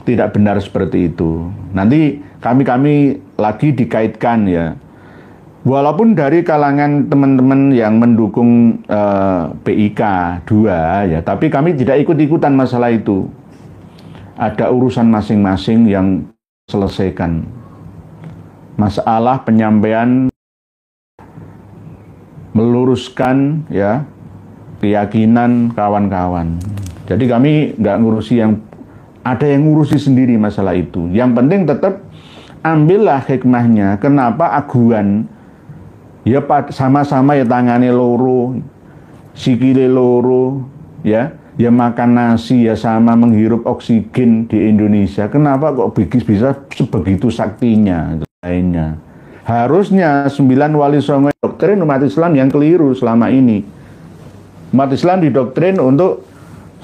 Speaker 1: Tidak benar seperti itu. Nanti kami lagi dikaitkan, ya. Walaupun dari kalangan teman-teman yang mendukung PIK 2, ya, tapi kami tidak ikut-ikutan masalah itu. Ada urusan masing-masing yang selesaikan. Masalah penyampaian meluruskan, ya, keyakinan kawan-kawan. Jadi kami nggak ngurusi ada yang ngurusi sendiri masalah itu. Yang penting tetap ambillah hikmahnya. Kenapa aguan? Ya sama-sama ya tangane loro, sikile loro, ya makan nasi, ya sama menghirup oksigen di Indonesia. Kenapa kok bisa sebegitu saktinya lainnya? Harusnya 9 wali songo doktrin umat Islam yang keliru selama ini. Umat Islam didoktrin untuk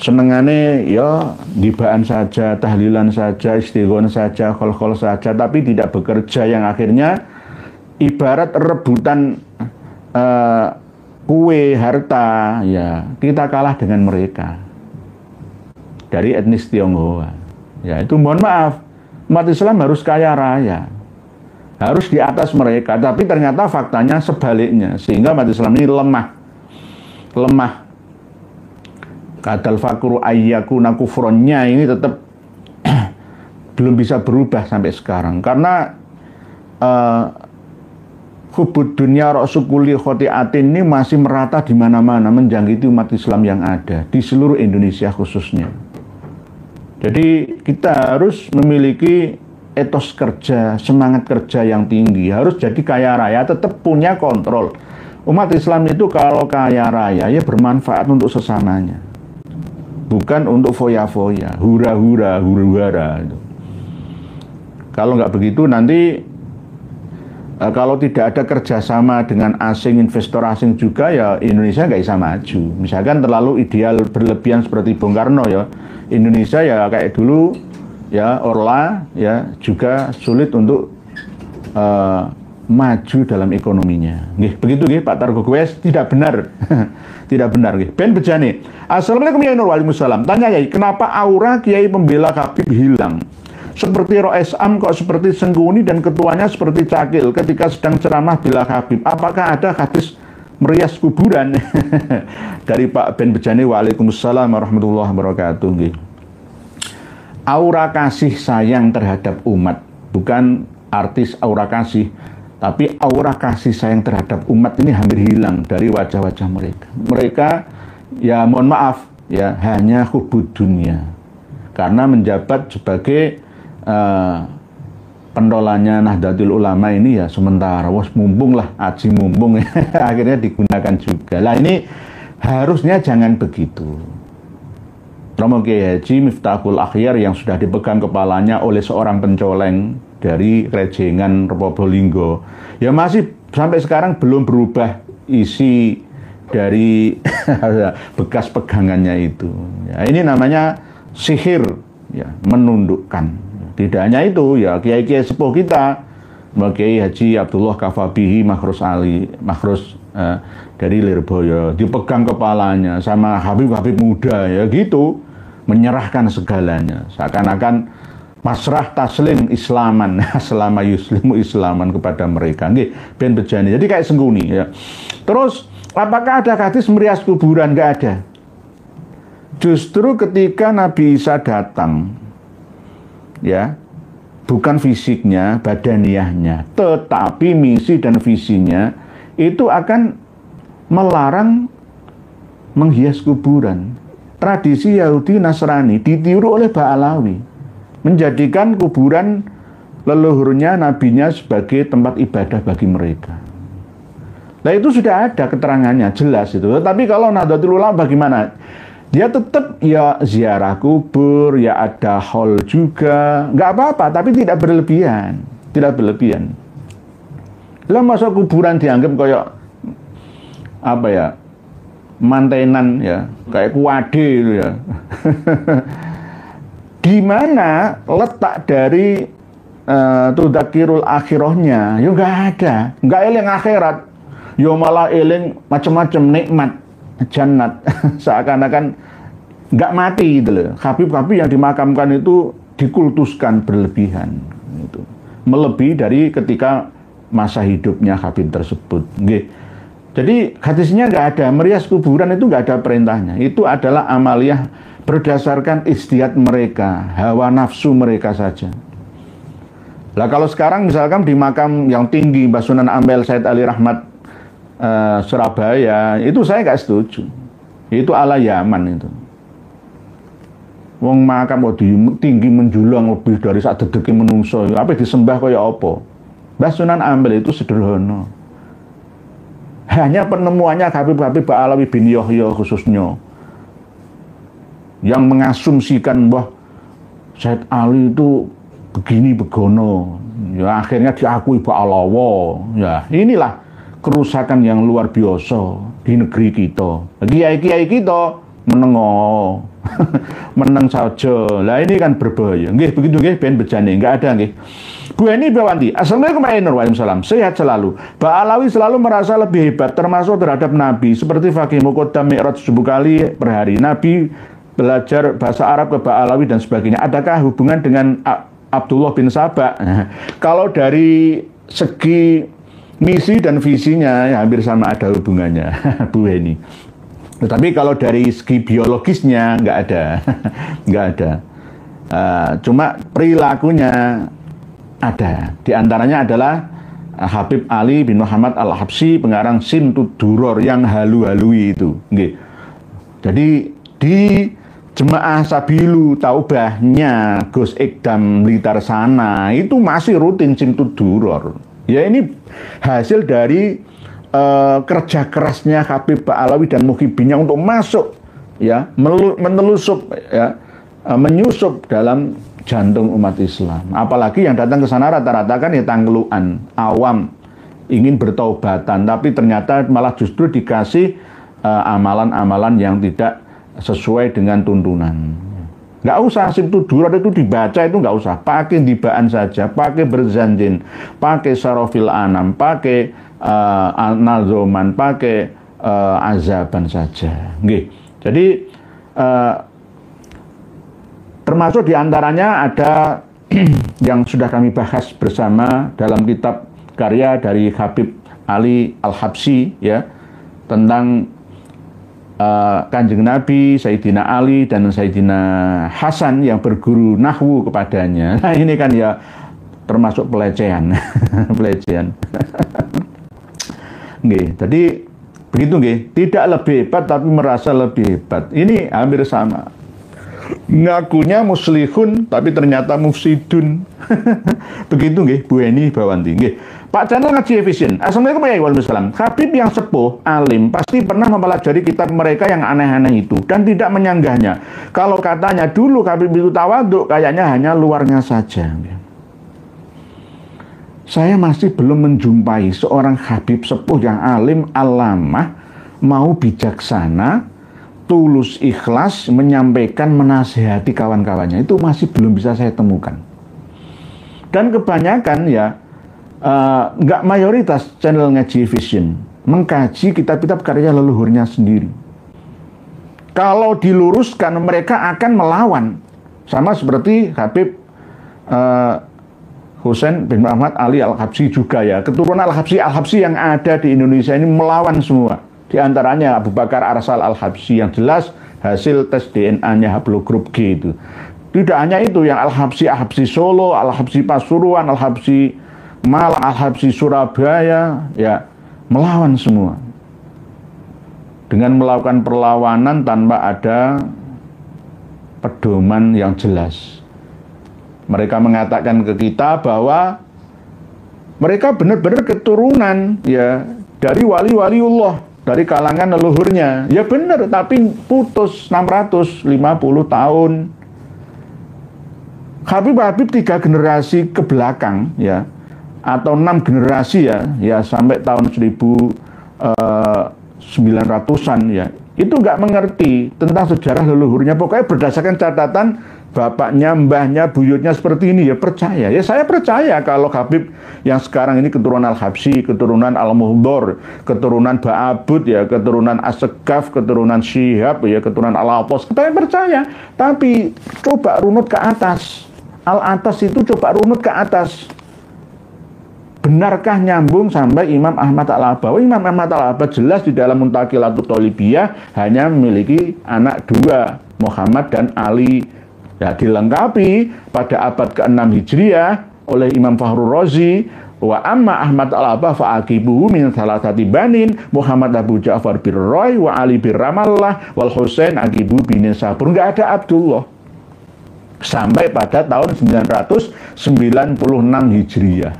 Speaker 1: senengane ya dibaan saja, tahlilan saja, istighon saja, khol-khol saja, tapi tidak bekerja, yang akhirnya ibarat rebutan kue, harta, ya kita kalah dengan mereka dari etnis Tionghoa. Ya itu mohon maaf, umat Islam harus kaya raya, harus di atas mereka, tapi ternyata faktanya sebaliknya, sehingga umat Islam ini lemah. Kadal fakru ayyakuna kufronnya ini tetap belum bisa berubah sampai sekarang, karena hubud dunia ra'sukuli khotiatin ini masih merata di mana-mana, menjangkiti umat Islam yang ada di seluruh Indonesia khususnya. Jadi kita harus memiliki etos kerja, semangat kerja yang tinggi, harus jadi kaya raya, tetap punya kontrol. Umat Islam itu kalau kaya raya ya bermanfaat untuk sesamanya, bukan untuk foya-foya, hura-hura, huru-hara. Kalau nggak begitu nanti kalau tidak ada kerjasama dengan asing, investor asing juga, ya Indonesia nggak bisa maju. Misalkan terlalu ideal berlebihan seperti Bung Karno, ya Indonesia ya kayak dulu, ya Orla, ya juga sulit untuk maju dalam ekonominya. Nggih, begitu nggih Pak Targogues, tidak benar. Tidak benar nggih. Ben Bejani. Assalamualaikum ya Nur Waalaikumsalam. Tanya Yai, kenapa aura Kiai pembela Habib hilang? Seperti Roes Am kok seperti Sengkuni dan ketuanya seperti Cakil ketika sedang ceramah bela Habib. Apakah ada hadis merias kuburan? Dari Pak Ben Bejani. Waalaikumsalam warahmatullahi wabarakatuh nggih. Aura kasih sayang terhadap umat, bukan artis aura kasih, tapi aura kasih sayang terhadap umat ini hampir hilang dari wajah-wajah mereka. Mereka, ya mohon maaf, ya hanya hubud dunia. Karena menjabat sebagai pendolanya Nahdlatul Ulama ini ya sementara, wos mumpung lah, aji mumpung, akhirnya digunakan juga. Lah ini harusnya jangan begitu. Romo Kiai Haji Miftahul Akhyar yang sudah dipegang kepalanya oleh seorang pencoleng dari Rejengan Probolinggo, ya masih sampai sekarang belum berubah isi dari bekas pegangannya itu. Ya, ini namanya sihir, ya, menundukkan. Tidak hanya itu, ya kiai-kiai sepuh kita Kiai Haji Abdullah Kafabihi Makhrus Ali, dari Lirboyo, dipegang kepalanya sama Habib-Habib muda ya gitu, menyerahkan segalanya, seakan-akan pasrah taslim islaman selama yuslimu islaman kepada mereka. Nggih, ben bejani. Jadi kayak sengguni ya. Terus apakah ada hadis merias kuburan? Nggak ada. Justru ketika Nabi Isa datang, ya, bukan fisiknya, badaniahnya, tetapi misi dan visinya itu akan melarang menghias kuburan. Tradisi Yahudi Nasrani ditiru oleh Ba'alawi, menjadikan kuburan leluhurnya, nabinya sebagai tempat ibadah bagi mereka. Nah itu sudah ada keterangannya, jelas itu. Tapi kalau Nahdlatul Ulama bagaimana? Dia tetap ya ziarah kubur, ya ada haul juga, nggak apa-apa, tapi tidak berlebihan, tidak berlebihan. Lah masa kuburan dianggap kayak apa ya, mantenan ya, kayak kuade itu ya. Di mana letak dari tudakirul akhirahnya? Ya nggak ada, nggak eling akhirat, ya malah eling macam-macam nikmat jannat, seakan-akan nggak mati gitu loh. Habib-habib yang dimakamkan itu dikultuskan berlebihan, itu melebihi dari ketika masa hidupnya Habib tersebut. Nggih. Jadi hadisnya nggak ada, merias kuburan itu nggak ada perintahnya. Itu adalah amaliyah berdasarkan ijtihad mereka, hawa nafsu mereka saja. Lah kalau sekarang misalkan di makam yang tinggi Mbah Sunan Ampel Said Ali Rahmat Surabaya, itu saya nggak setuju. Itu ala Yaman itu. Wong makam kok tinggi menjulang lebih dari sak dedeke menungso. Apa disembah kaya apa? Mbah Sunan Ampel itu sederhana. Hanya penemuannya Habib-Habib Ba'alawi bin Yahya khususnya yang mengasumsikan bahwa Said Ali itu begini begono. Ya akhirnya diakui Ba'alawa. Ya inilah kerusakan yang luar biasa di negeri kita. Kiai-kiai kita menengok, meneng saja. Lah ini kan berbahaya. Nggih, begitu nggih, ben bejane, enggak ada nggih. Bu Eni Bawanti, Assalamualaikum warahmatullahi wabarakatuh. Sehat selalu. Ba'alawi selalu merasa lebih hebat, termasuk terhadap Nabi. Seperti Fakih Muqaddam Mi'raj 10 kali per hari. Nabi belajar bahasa Arab ke Ba'alawi dan sebagainya. Adakah hubungan dengan Abdullah bin Sabah? Kalau dari segi misi dan visinya ya hampir sama, ada hubungannya, Bu Heni. Tetapi kalau dari segi biologisnya nggak ada, nggak ada. Cuma perilakunya ada. Di antaranya adalah Habib Ali bin Muhammad Al-Habsyi, pengarang Simtud Duror yang halu-halui itu. Nggih. Jadi di Jemaah Sabilu Taubahnya Gus Ikdam Blitar sana itu masih rutin Simtud Duror. Ya ini hasil dari kerja kerasnya Habib Ba'alawi dan Muhibinnya untuk masuk ya, menelusup ya, menyusup dalam jantung umat Islam. Apalagi yang datang ke sana rata-rata kan ya tanggeluan, awam, ingin bertaubatan, tapi ternyata malah justru dikasih amalan-amalan yang tidak sesuai dengan tuntunan. Nggak usah Simtud Duror itu dibaca, itu nggak usah. Pakai dibaan saja, pakai berzanjin, pakai sarofil anam, pakai nazoman, pakai azaban saja. Nggih. Jadi termasuk diantaranya ada yang sudah kami bahas bersama dalam kitab karya dari Habib Ali Al-Habsyi ya, tentang Kanjeng Nabi, Sayyidina Ali dan Sayyidina Hasan yang berguru nahwu kepadanya. Nah ini kan ya termasuk pelecehan. Pelecehan. Nggih, jadi begitu nggih, tidak lebih hebat tapi merasa lebih hebat. Ini hampir sama. Ngakunya muslihun tapi ternyata mufsidun. Begitu nggih, Bu Eni Bawanti. Nggih. Pak Channel Ngaji Efisien. Assalamualaikum warahmatullahi wabarakatuh. Habib yang sepuh, alim, pasti pernah mempelajari kitab mereka yang aneh-aneh itu dan tidak menyanggahnya. Kalau katanya dulu Habib itu tawaduk, kayaknya hanya luarnya saja. Saya masih belum menjumpai seorang Habib sepuh yang alim, alamah, mau bijaksana, tulus, ikhlas, menyampaikan, menasihati kawan-kawannya. Itu masih belum bisa saya temukan. Dan kebanyakan ya nggak mayoritas channel Ngaji Vision mengkaji kitab-kitab karya leluhurnya sendiri. Kalau diluruskan mereka akan melawan, sama seperti Habib Husain bin Muhammad Ali Al-Habsyi juga ya, keturunan Al-Habsyi yang ada di Indonesia ini melawan semua. Di antaranya Abu Bakar Arsal Al-Habsyi yang jelas hasil tes DNA-nya haplogrup G itu. Tidak hanya itu, yang Al-Habsyi Solo, Al-Habsyi Pasuruan, Al-Habsyi Malang, Al-Habsyi Surabaya, ya melawan semua. Dengan melakukan perlawanan tanpa ada pedoman yang jelas. Mereka mengatakan ke kita bahwa mereka benar-benar keturunan ya dari wali-waliullah, dari kalangan leluhurnya. Ya benar, tapi putus 650 tahun. Habib-habib 3 generasi ke belakang ya, atau 6 generasi ya sampai tahun 1900-an ya, itu nggak mengerti tentang sejarah leluhurnya. Pokoknya berdasarkan catatan bapaknya, mbahnya, buyutnya seperti ini ya percaya. Ya saya percaya kalau Habib yang sekarang ini keturunan Al-Habsyi, keturunan Al-Muhdor, keturunan Ba'abud ya, keturunan As-Segaf, keturunan Syihab ya, keturunan Al-Atos. Kita percaya, tapi coba runut ke atas. Al-Atas itu coba runut ke atas. Benarkah nyambung sampai Imam Ahmad Al-Abawi? Imam Ahmad Al-Abawi jelas di dalam Muntaqilatul Thalibiyah hanya memiliki anak 2, Muhammad dan Ali. Ya, dilengkapi pada abad ke-6 Hijriah oleh Imam Fakhrur Razi, wa amma Ahmad Al-Abawi fa'aqibuhu min salasati banin, Muhammad Abu Ja'far bin Roy wa Ali bin Ramallah wal Husain aqibu bin Sabur. Enggak ada Abdullah sampai pada tahun 996 Hijriah.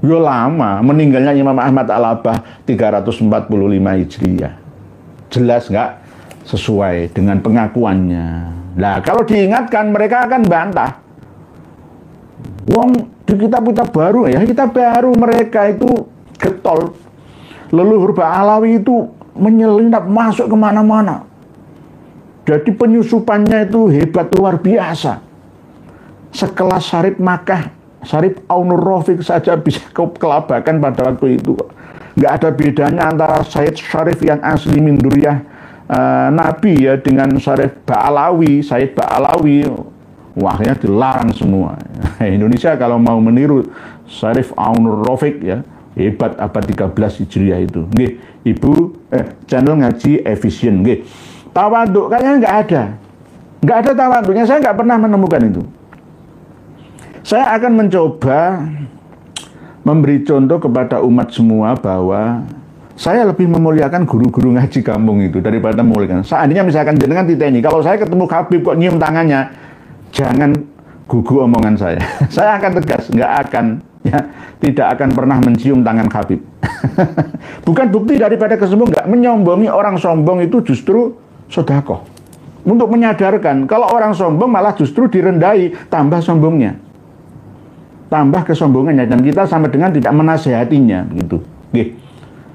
Speaker 1: Yo lama, meninggalnya Imam Ahmad Al-Abawi 345 Hijriah. Jelas nggak sesuai dengan pengakuannya. Nah, kalau diingatkan mereka akan bantah. Wong di kitab-kitab baru ya, kitab baru mereka itu getol. Leluhur Ba'alawi itu menyelinap masuk kemana-mana. Jadi penyusupannya itu hebat luar biasa. Sekelas Syarif Makkah, Syarif Aunur Rafiq saja bisa kelabakan pada waktu itu. Nggak ada bedanya antara Said Syarif yang asli min Duriyah Nabi ya dengan Syarif Ba'alawi, Said Ba'alawi. Wahnya dilarang semua. Indonesia kalau mau meniru Syarif Aunur Rafiq ya, hebat abad 13 Hijriah itu. Nggih, Ibu channel Ngaji Efisien nggih. Tawaduk kayaknya nggak ada. Nggak ada tawaduknya, saya nggak pernah menemukan itu. Saya akan mencoba memberi contoh kepada umat semua bahwa saya lebih memuliakan guru-guru ngaji kampung itu daripada memuliakan. Seandainya misalkan jenengan titeni, kalau saya ketemu Habib kok nyium tangannya, jangan gugu omongan saya. Saya akan tegas, nggak akan, ya, tidak akan pernah mencium tangan Habib. Bukan bukti daripada kesombongan, nggak menyombongi. Orang sombong itu justru sedekah. Untuk menyadarkan, kalau orang sombong malah justru direndahi, tambah sombongnya. Tambah kesombongannya, dan kita sama dengan tidak menasehatinya gitu.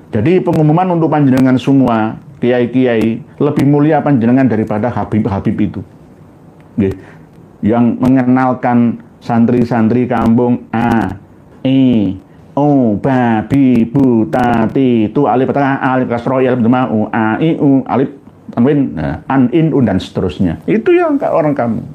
Speaker 1: Jadi pengumuman untuk panjenengan semua kiai-kiai, lebih mulia panjenengan daripada Habib-Habib itu. Yang mengenalkan santri-santri kampung A, I, O, Ba, Bi, Bu, Ta, Ti, Tu, Alif, Tengah, Alif, Kasro, Alif, Dema, U, A, I, U, Alif, Tanwin, An, In, Un, dan seterusnya. Itu yang orang kampung.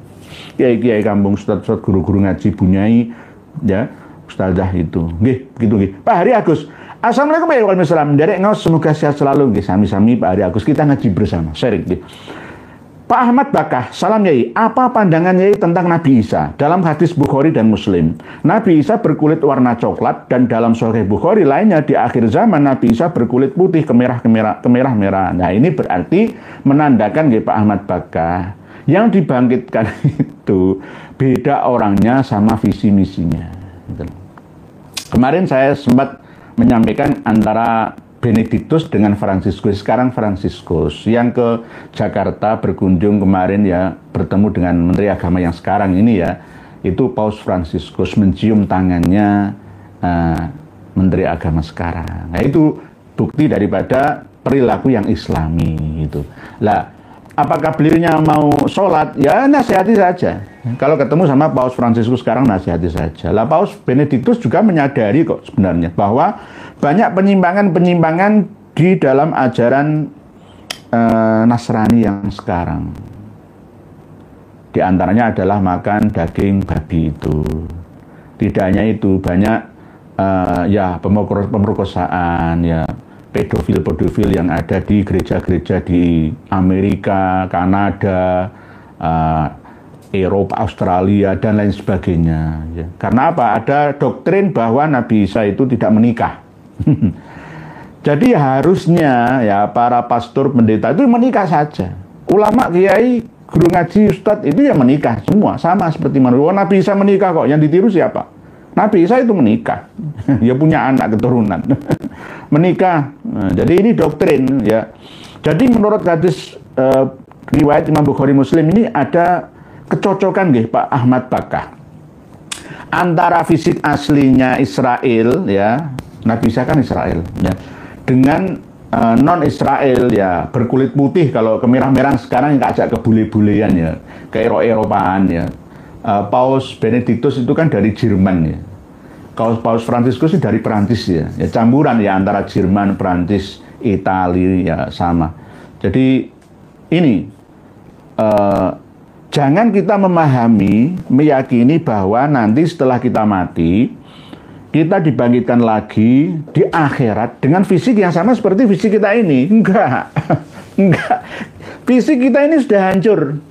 Speaker 1: Kiai-kiai kampung, ustadz-ustadz, guru-guru ngaji, bunyai, ya, ustazah itu. Begitu. Pak Hari Agus, assalamualaikum warahmatullahi wabarakatuh. Derek ngaos, semoga sehat selalu. Sami-sami Pak Hari Agus, kita ngaji bersama. Sharing. Pak Ahmad Bakah, salam Yai. Apa pandangan Yai tentang Nabi Isa? Dalam hadis Bukhari dan Muslim, Nabi Isa berkulit warna coklat, dan dalam Sahih Bukhari lainnya di akhir zaman Nabi Isa berkulit putih kemerah-merah. Nah, ini berarti menandakan Pak Ahmad Bakah, yang dibangkitkan itu beda orangnya sama visi misinya. Kemarin saya sempat menyampaikan antara Benediktus dengan Fransiskus. Sekarang Fransiskus yang ke Jakarta berkunjung kemarin ya, bertemu dengan Menteri Agama yang sekarang ini ya, itu Paus Fransiskus mencium tangannya Menteri Agama sekarang. Nah, itu bukti daripada perilaku yang Islami itu. Lah, Apakah beliaunya mau sholat? Ya nasihati saja. Kalau ketemu sama Paus Fransiskus sekarang nasihati saja. Lah Paus Benediktus juga menyadari kok sebenarnya bahwa banyak penyimpangan-penyimpangan di dalam ajaran Nasrani yang sekarang. Di antaranya adalah makan daging babi itu. Tidak hanya itu, banyak ya pemerkosaan, ya pedofil-pedofil yang ada di gereja-gereja di Amerika, Kanada, Eropa, Australia, dan lain sebagainya. Ya. Karena apa? Ada doktrin bahwa Nabi Isa itu tidak menikah. Jadi harusnya ya para pastor, pendeta itu menikah saja. Ulama, kiai, guru ngaji, ustadz itu ya menikah semua. Sama seperti manusia. Nabi Isa menikah kok, yang ditiru siapa? Nabi Isa itu menikah, dia punya anak keturunan, menikah. Nah, jadi ini doktrin ya. Jadi menurut hadis riwayat Imam Bukhari Muslim ini ada kecocokan Pak Ahmad Bakah antara fisik aslinya Israel ya, Nabi Isa kan Israel ya, dengan non Israel ya, berkulit putih. Kalau kemerah-merah sekarang yang agak kebule-bulean ya, ke Eropaan ya. Paus Benediktus itu kan dari Jerman ya. Kalau Paus Fransiskus itu dari Perancis ya. Ya campuran ya antara Jerman, Perancis, Italia ya sama. Jadi ini jangan kita meyakini bahwa nanti setelah kita mati kita dibangkitkan lagi di akhirat dengan fisik yang sama seperti fisik kita ini. Enggak. Enggak. Fisik kita ini sudah hancur.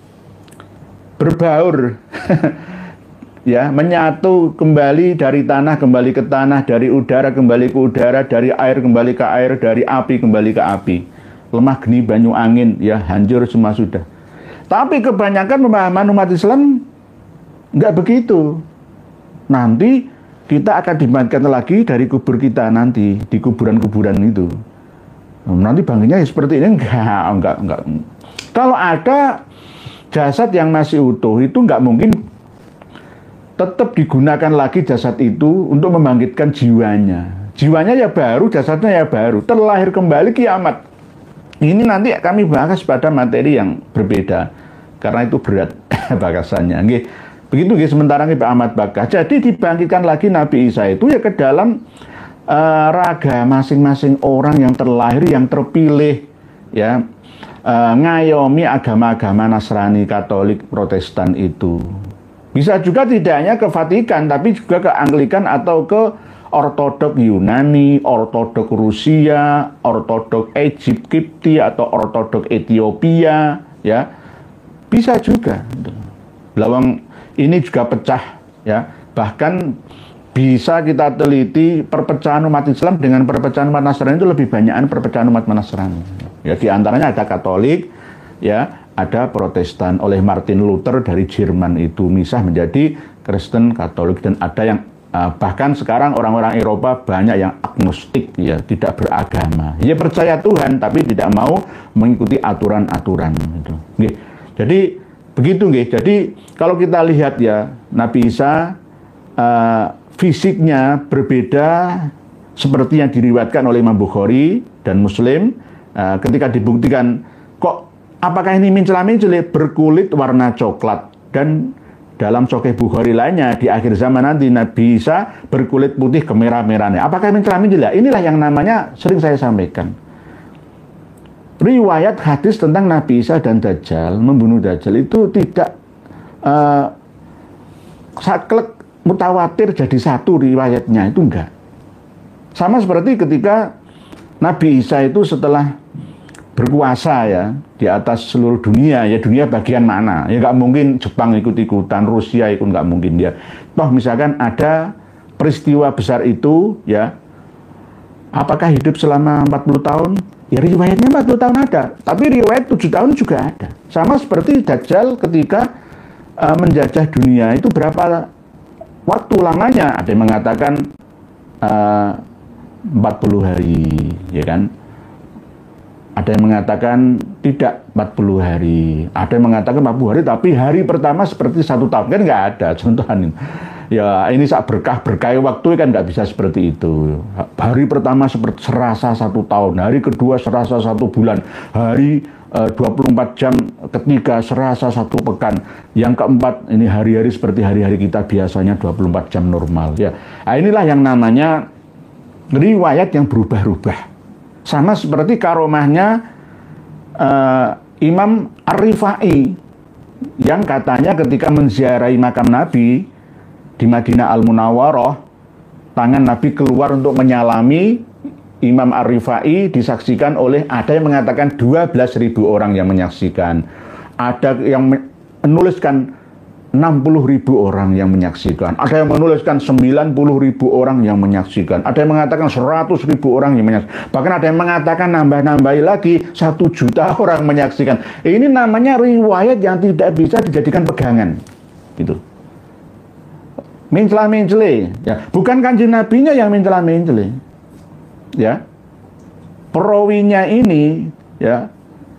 Speaker 1: Berbaur. Ya, menyatu kembali dari tanah kembali ke tanah, dari udara kembali ke udara, dari air kembali ke air, dari api kembali ke api. Lemah geni banyu angin, ya hancur semua sudah. Tapi kebanyakan pemahaman umat Islam enggak begitu. Nanti kita akan dibangkitkan lagi dari kubur kita nanti, di kuburan-kuburan itu. Nanti bangkitnya seperti ini enggak. Kalau ada jasad yang masih utuh itu nggak mungkin tetap digunakan lagi jasad itu untuk membangkitkan jiwanya. Jiwanya ya baru, jasadnya ya baru. Terlahir kembali kiamat. Ini nanti kami bahas pada materi yang berbeda karena itu berat bahasannya. Begitu sementara Pak Ahmad Bakah. Jadi dibangkitkan lagi Nabi Isa itu ya ke dalam raga masing-masing orang yang terlahir, yang terpilih ya. Ngayomi agama-agama Nasrani, Katolik, Protestan itu. Bisa juga tidak hanya ke Vatikan, tapi juga ke Anglikan atau ke Ortodok Yunani, Ortodok Rusia, Ortodok Egypt, Kipti, atau Ortodok Ethiopia, ya. Bisa juga. Lawang ini juga pecah, ya. Bahkan bisa kita teliti perpecahan umat Islam dengan perpecahan umat Nasrani itu lebih banyakan perpecahan umat Nasrani. Ya, di antaranya ada Katolik, ya, ada Protestan. Oleh Martin Luther dari Jerman itu misah menjadi Kristen, Katolik, dan ada yang bahkan sekarang orang-orang Eropa banyak yang agnostik, ya, tidak beragama. Ya percaya Tuhan tapi tidak mau mengikuti aturan-aturan. Gitu. Jadi begitu, Jadi kalau kita lihat ya Nabi Isa fisiknya berbeda seperti yang diriwayatkan oleh Imam Bukhari dan Muslim. Ketika dibuktikan kok apakah ini mencela-mencela, berkulit warna coklat, dan dalam Sahih Bukhari lainnya di akhir zaman nanti Nabi Isa berkulit putih kemerah-merahan. Apakah mencela-mencela? Inilah yang namanya sering saya sampaikan. Riwayat hadis tentang Nabi Isa dan Dajjal, membunuh Dajjal itu tidak saklek mutawatir jadi satu riwayatnya, itu enggak. Sama seperti ketika Nabi Isa itu setelah berkuasa ya di atas seluruh dunia, ya dunia bagian mana, ya nggak mungkin Jepang ikut-ikutan, Rusia ikut, nggak mungkin dia. Toh misalkan ada peristiwa besar itu ya, apakah hidup selama 40 tahun? Ya riwayatnya 40 tahun ada, tapi riwayat 7 tahun juga ada. Sama seperti Dajjal ketika menjajah dunia itu berapa waktu lamanya? Ada yang mengatakan 40 hari, ya kan? Ada yang mengatakan tidak 40 hari. Ada yang mengatakan 40 hari, tapi hari pertama seperti 1 tahun. Kan nggak ada contohan. Ya ini sak berkah waktu kan nggak bisa seperti itu. Hari pertama seperti serasa 1 tahun. Hari kedua serasa 1 bulan. Hari 24 jam, ketiga serasa 1 pekan, yang keempat ini hari-hari seperti hari-hari kita biasanya 24 jam normal ya. Nah, inilah yang namanya riwayat yang berubah-ubah. Sama seperti karomahnya Imam Ar-Rifai yang katanya ketika menziarahi makam Nabi di Madinah Al-Munawwarah, tangan Nabi keluar untuk menyalami Imam Ar-Rifai, disaksikan oleh, ada yang mengatakan 12.000 orang yang menyaksikan, ada yang menuliskan 60.000 orang yang menyaksikan, ada yang menuliskan 90.000 orang yang menyaksikan, ada yang mengatakan 100.000 orang yang menyaksikan, bahkan ada yang mengatakan nambah-nambahi lagi 1 juta orang menyaksikan. Ini namanya riwayat yang tidak bisa dijadikan pegangan, gitu. Mencela-mencele, ya, bukan Kanjeng Nabinya yang mencela-mencele, ya. Perawinya ini, ya,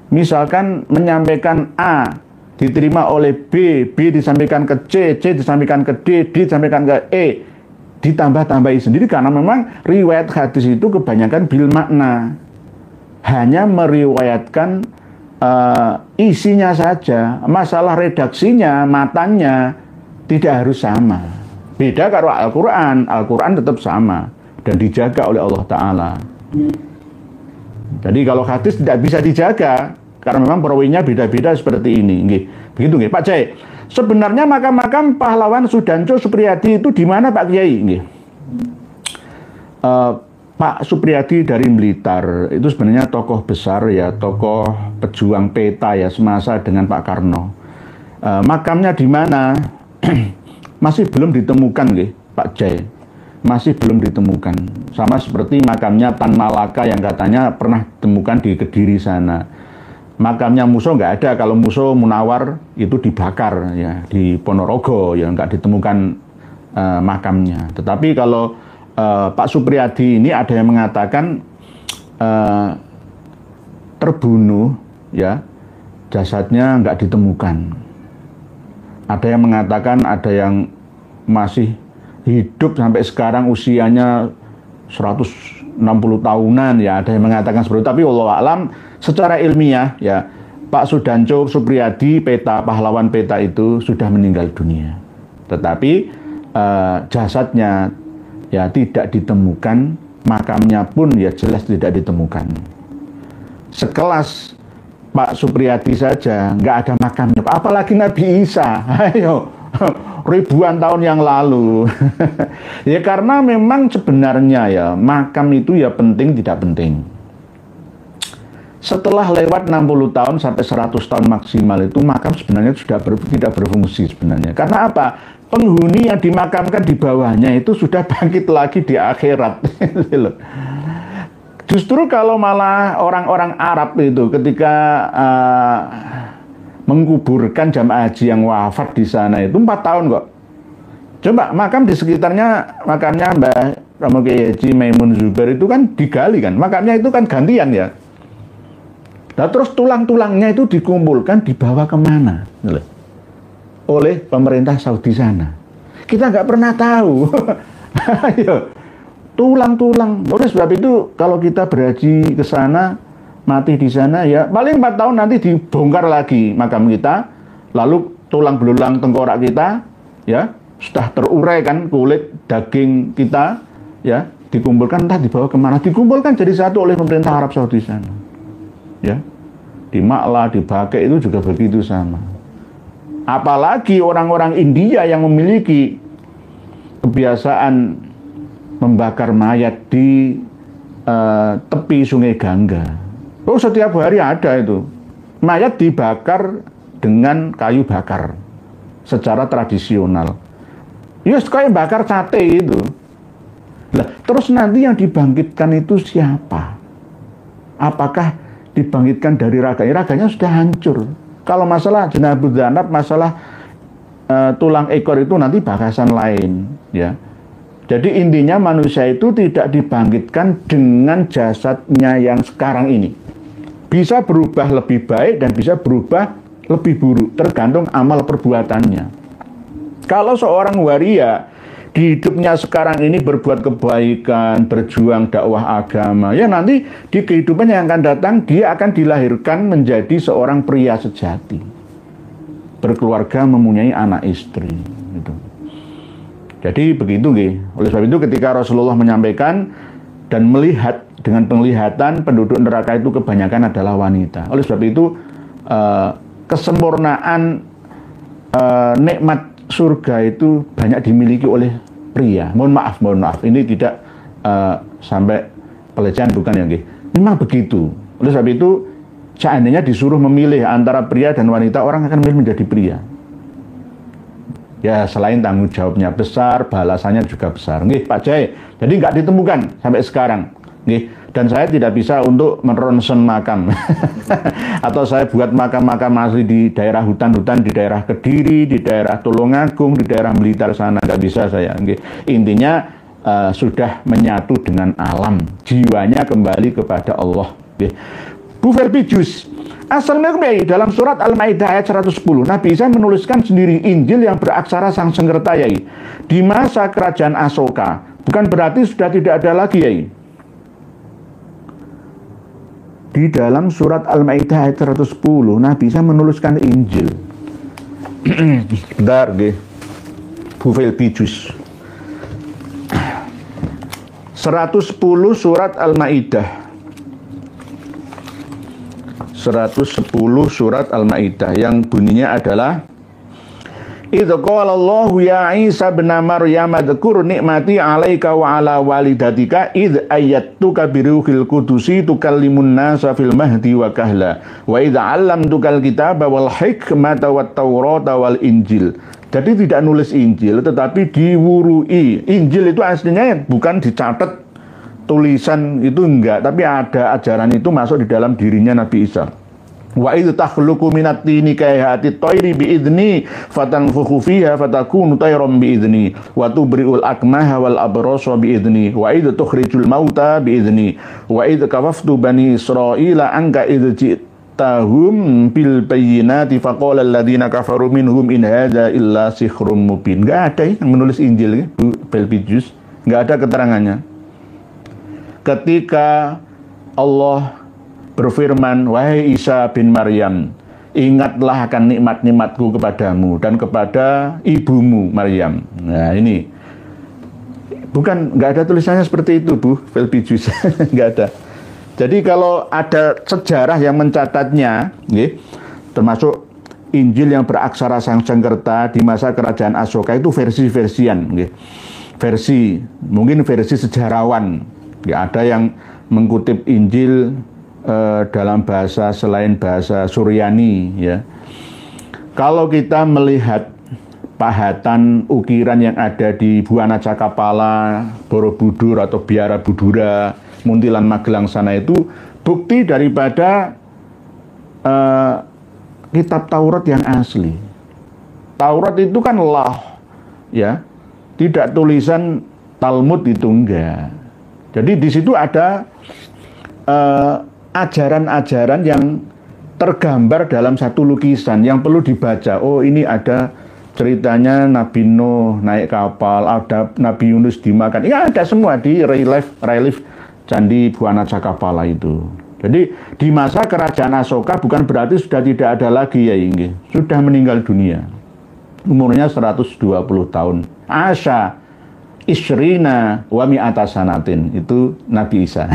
Speaker 1: misalkan menyampaikan A diterima oleh B, B disampaikan ke C, C disampaikan ke D, D disampaikan ke E, ditambah-tambahi sendiri karena memang riwayat hadis itu kebanyakan bil makna, hanya meriwayatkan isinya saja, masalah redaksinya, matanya tidak harus sama. Beda kalau Al-Quran, Al-Quran tetap sama dan dijaga oleh Allah Ta'ala. Jadi kalau hadis tidak bisa dijaga, karena memang perawinya beda-beda seperti ini. Begitu nggih, Pak Kiai. Sebenarnya makam-makam pahlawan Sudanco Supriyadi itu di mana, Pak Kiai? Pak Supriyadi dari Blitar itu sebenarnya tokoh besar ya, tokoh pejuang peta ya semasa dengan Pak Karno. Makamnya di mana? Masih belum ditemukan nggih, Pak Jai. Masih belum ditemukan. Sama seperti makamnya Tan Malaka yang katanya pernah ditemukan di Kediri sana. Makamnya Muso nggak ada. Kalau Muso Munawar itu dibakar ya di Ponorogo, ya nggak ditemukan makamnya. Tetapi kalau Pak Supriyadi ini ada yang mengatakan terbunuh ya, jasadnya nggak ditemukan. Ada yang mengatakan ada yang masih hidup sampai sekarang usianya 160 tahunan ya, ada yang mengatakan seperti itu. Tapi wallahu alam secara ilmiah ya, Pak Sudanco Supriyadi peta pahlawan peta itu sudah meninggal dunia. Tetapi jasadnya ya tidak ditemukan, makamnya pun ya jelas tidak ditemukan. Sekelas Pak Supriyadi saja nggak ada makamnya, apalagi Nabi Isa. Ayo, ribuan tahun yang lalu. Ya karena memang sebenarnya ya makam itu ya penting tidak penting. Setelah lewat 60 tahun sampai 100 tahun maksimal itu makam sebenarnya sudah tidak berfungsi sebenarnya. Karena apa? Penghuni yang dimakamkan di bawahnya itu sudah bangkit lagi di akhirat. Justru kalau malah orang-orang Arab itu ketika mengkuburkan jamaah haji yang wafat di sana itu 4 tahun kok. Coba makam di sekitarnya, makamnya Mbah Romo Kiai Haji Maimun Zubair itu kan digali kan, makamnya itu kan gantian ya. Nah terus tulang-tulangnya itu dikumpulkan dibawa kemana? Oleh pemerintah Saudi sana. Kita nggak pernah tahu. Ayo, tulang-tulang. Oleh sebab itu kalau kita berhaji ke sana, mati di sana ya paling 4 tahun nanti dibongkar lagi makam kita, lalu tulang belulang tengkorak kita ya sudah terurai kan, kulit daging kita ya dikumpulkan, entah dibawa kemana, dikumpulkan jadi satu oleh pemerintah Arab Saudi sana ya. Di Makla, di Bakek itu juga begitu sama. Apalagi orang-orang India yang memiliki kebiasaan membakar mayat di tepi Sungai Gangga. Oh, setiap hari ada itu. Mayat dibakar dengan kayu bakar secara tradisional. Ya, kayak bakar sate itu. Nah, terus nanti yang dibangkitkan itu siapa? Apakah dibangkitkan dari raganya? Raganya sudah hancur. Kalau masalah jenabud zanab, masalah tulang ekor itu nanti bahasan lain, ya. Jadi intinya manusia itu tidak dibangkitkan dengan jasadnya yang sekarang ini. Bisa berubah lebih baik dan bisa berubah lebih buruk, tergantung amal perbuatannya. Kalau seorang waria di hidupnya sekarang ini berbuat kebaikan, berjuang dakwah agama, ya nanti di kehidupan yang akan datang dia akan dilahirkan menjadi seorang pria sejati, berkeluarga, mempunyai anak istri gitu. Jadi begitu nggih. Oleh sebab itu ketika Rasulullah menyampaikan dan melihat dengan penglihatan penduduk neraka itu kebanyakan adalah wanita. Oleh sebab itu kesempurnaan nikmat surga itu banyak dimiliki oleh pria. Mohon maaf, ini tidak sampai pelecehan, bukan ya nggih. Memang begitu. Oleh sebab itu seandainya disuruh memilih antara pria dan wanita, orang akan memilih menjadi pria. Ya selain tanggung jawabnya besar, balasannya juga besar. Nggih, Pak Jai. Jadi nggak ditemukan sampai sekarang. Nggih. Dan saya tidak bisa untuk meronsen makam atau saya buat makam-makam asli di daerah hutan-hutan, di daerah Kediri, di daerah Tulungagung, di daerah Blitar sana, nggak bisa saya. Intinya sudah menyatu dengan alam, jiwanya kembali kepada Allah. Bu Verbijus, asalnya dalam surat Al-Maidah ayat 110, Nabi Isa menuliskan sendiri Injil yang beraksara Sangskreta Yai di masa kerajaan Asoka. Bukan berarti sudah tidak ada lagi Yai. Di dalam surat Al-Maidah ayat 110, Nabi Isa menuliskan Injil. Bentar, Bu Verbijus. 110 surat Al-Maidah. 110 surat Al-Maidah yang bunyinya adalah Idz qala Allahu ya Isa bin Maryam dzkur nikmati 'alaika wa 'ala walidatika idz ayyatuka biruhil qudusi tukallimun nasa fil mahdi wa kahla wa idz 'allamtukal kitaba wal hikmata wat taurata wal injil. Jadi tidak nulis Injil tetapi diwurui. Injil itu aslinya bukan dicatat tulisan itu enggak, tapi ada ajaran itu masuk di dalam dirinya Nabi Isa. Wa idz takhluqu minat tini kayhati tayri bi idzni fatanfukhu fiha fatakunu tayran bi idzni wa tubri'ul akmaha wal abrasa bi idzni wa idz tukhrijul mauta bi idzni wa idz kafaftu bani israila anka idz ji'tahum bil bayyinati faqala alladziina kafaru minhum in hadza illa sihrun mubin. Enggak ada yang menulis Injil, Bu Verbijus, enggak ada keterangannya. Ketika Allah berfirman, wahai Isa bin Maryam, ingatlah akan nikmat-nikmatku kepadamu dan kepada ibumu Maryam. Nah ini, nggak ada tulisannya seperti itu, Bu Verbijus, nggak ada. Jadi kalau ada sejarah yang mencatatnya, termasuk Injil yang beraksara Sangskreta di masa kerajaan Asoka itu versi-versian, mungkin versi sejarawan. Ada yang mengutip Injil dalam bahasa selain bahasa Suryani, ya. Kalau kita melihat pahatan ukiran yang ada di Buana Cakapala, Borobudur atau Biara Budura, Muntilan Magelang sana itu bukti daripada kitab Taurat yang asli. Taurat itu kan lah, ya, tidak tulisan Talmud itu enggak. Jadi di situ ada ajaran-ajaran yang tergambar dalam satu lukisan yang perlu dibaca. Oh, ini ada ceritanya Nabi Nuh naik kapal, ada Nabi Yunus dimakan. Ya, ada semua di relief Candi Buana Cakapala itu. Jadi di masa kerajaan Asoka bukan berarti sudah tidak ada lagi ya ini. Sudah meninggal dunia. Umurnya 120 tahun. Asya Isrina wa mi'ata sanatin, itu Nabi Isa.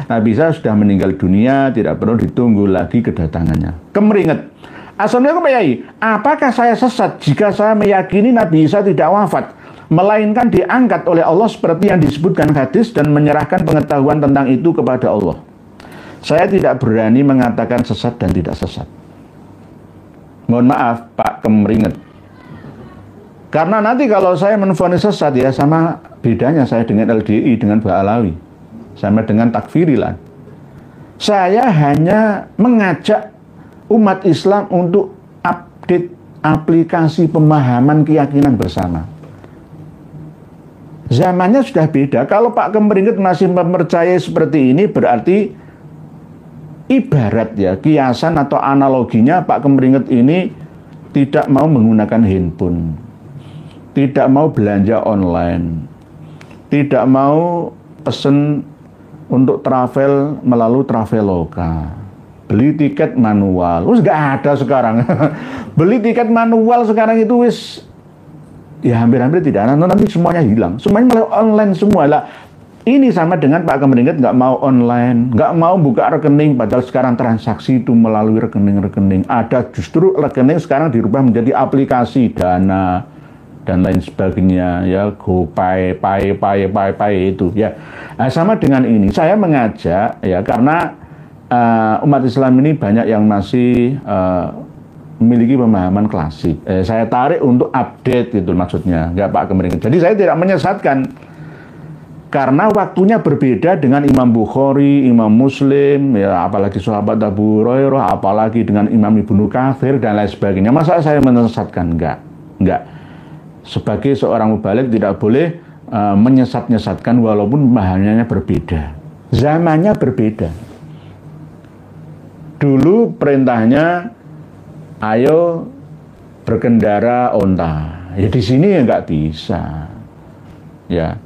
Speaker 1: Nabi Isa sudah meninggal dunia, tidak perlu ditunggu lagi kedatangannya. Kemeringet. Assalamualaikum Pak Yai. Apakah saya sesat jika saya meyakini Nabi Isa tidak wafat, melainkan diangkat oleh Allah seperti yang disebutkan hadis dan menyerahkan pengetahuan tentang itu kepada Allah? Saya tidak berani mengatakan sesat dan tidak sesat. Mohon maaf Pak Kemeringet. Karena nanti kalau saya menvonis sesat ya sama bedanya saya dengan LDI, dengan Ba'alawi, sama dengan takfirilah. Saya hanya mengajak umat Islam untuk update aplikasi pemahaman keyakinan bersama. Zamannya sudah beda. Kalau Pak Kemeringet masih mempercayai seperti ini, berarti ibarat ya, kiasan atau analoginya Pak Kemeringet ini tidak mau menggunakan handphone. tidak mau belanja online, tidak mau pesen untuk travel melalui Traveloka, beli tiket manual. Wis nggak ada sekarang. Beli tiket manual sekarang itu wis ya hampir-hampir tidak ada. Nanti semuanya hilang. Semuanya malah online semua lah. Ini sama dengan Pak Kementerian nggak mau online, nggak mau buka rekening, padahal sekarang transaksi itu melalui rekening-rekening. Ada justru rekening sekarang dirubah menjadi aplikasi Dana dan lain sebagainya, ya GoPay, Pay itu ya. Nah, sama dengan ini, saya mengajak ya karena umat Islam ini banyak yang masih memiliki pemahaman klasik. Saya tarik untuk update gitu maksudnya, nggak Pak Kementerian. Jadi saya tidak menyesatkan. Karena waktunya berbeda dengan Imam Bukhari, Imam Muslim, ya apalagi sahabat Abu Hurairah, apalagi dengan Imam Ibnu Katsir dan lain sebagainya. Masa saya menyesatkan? Enggak. Sebagai seorang mubalik tidak boleh menyesat-nyesatkan walaupun pemahamannya berbeda. Zamannya berbeda. Dulu perintahnya, ayo berkendara onta. Ya di sini ya nggak bisa. Ya.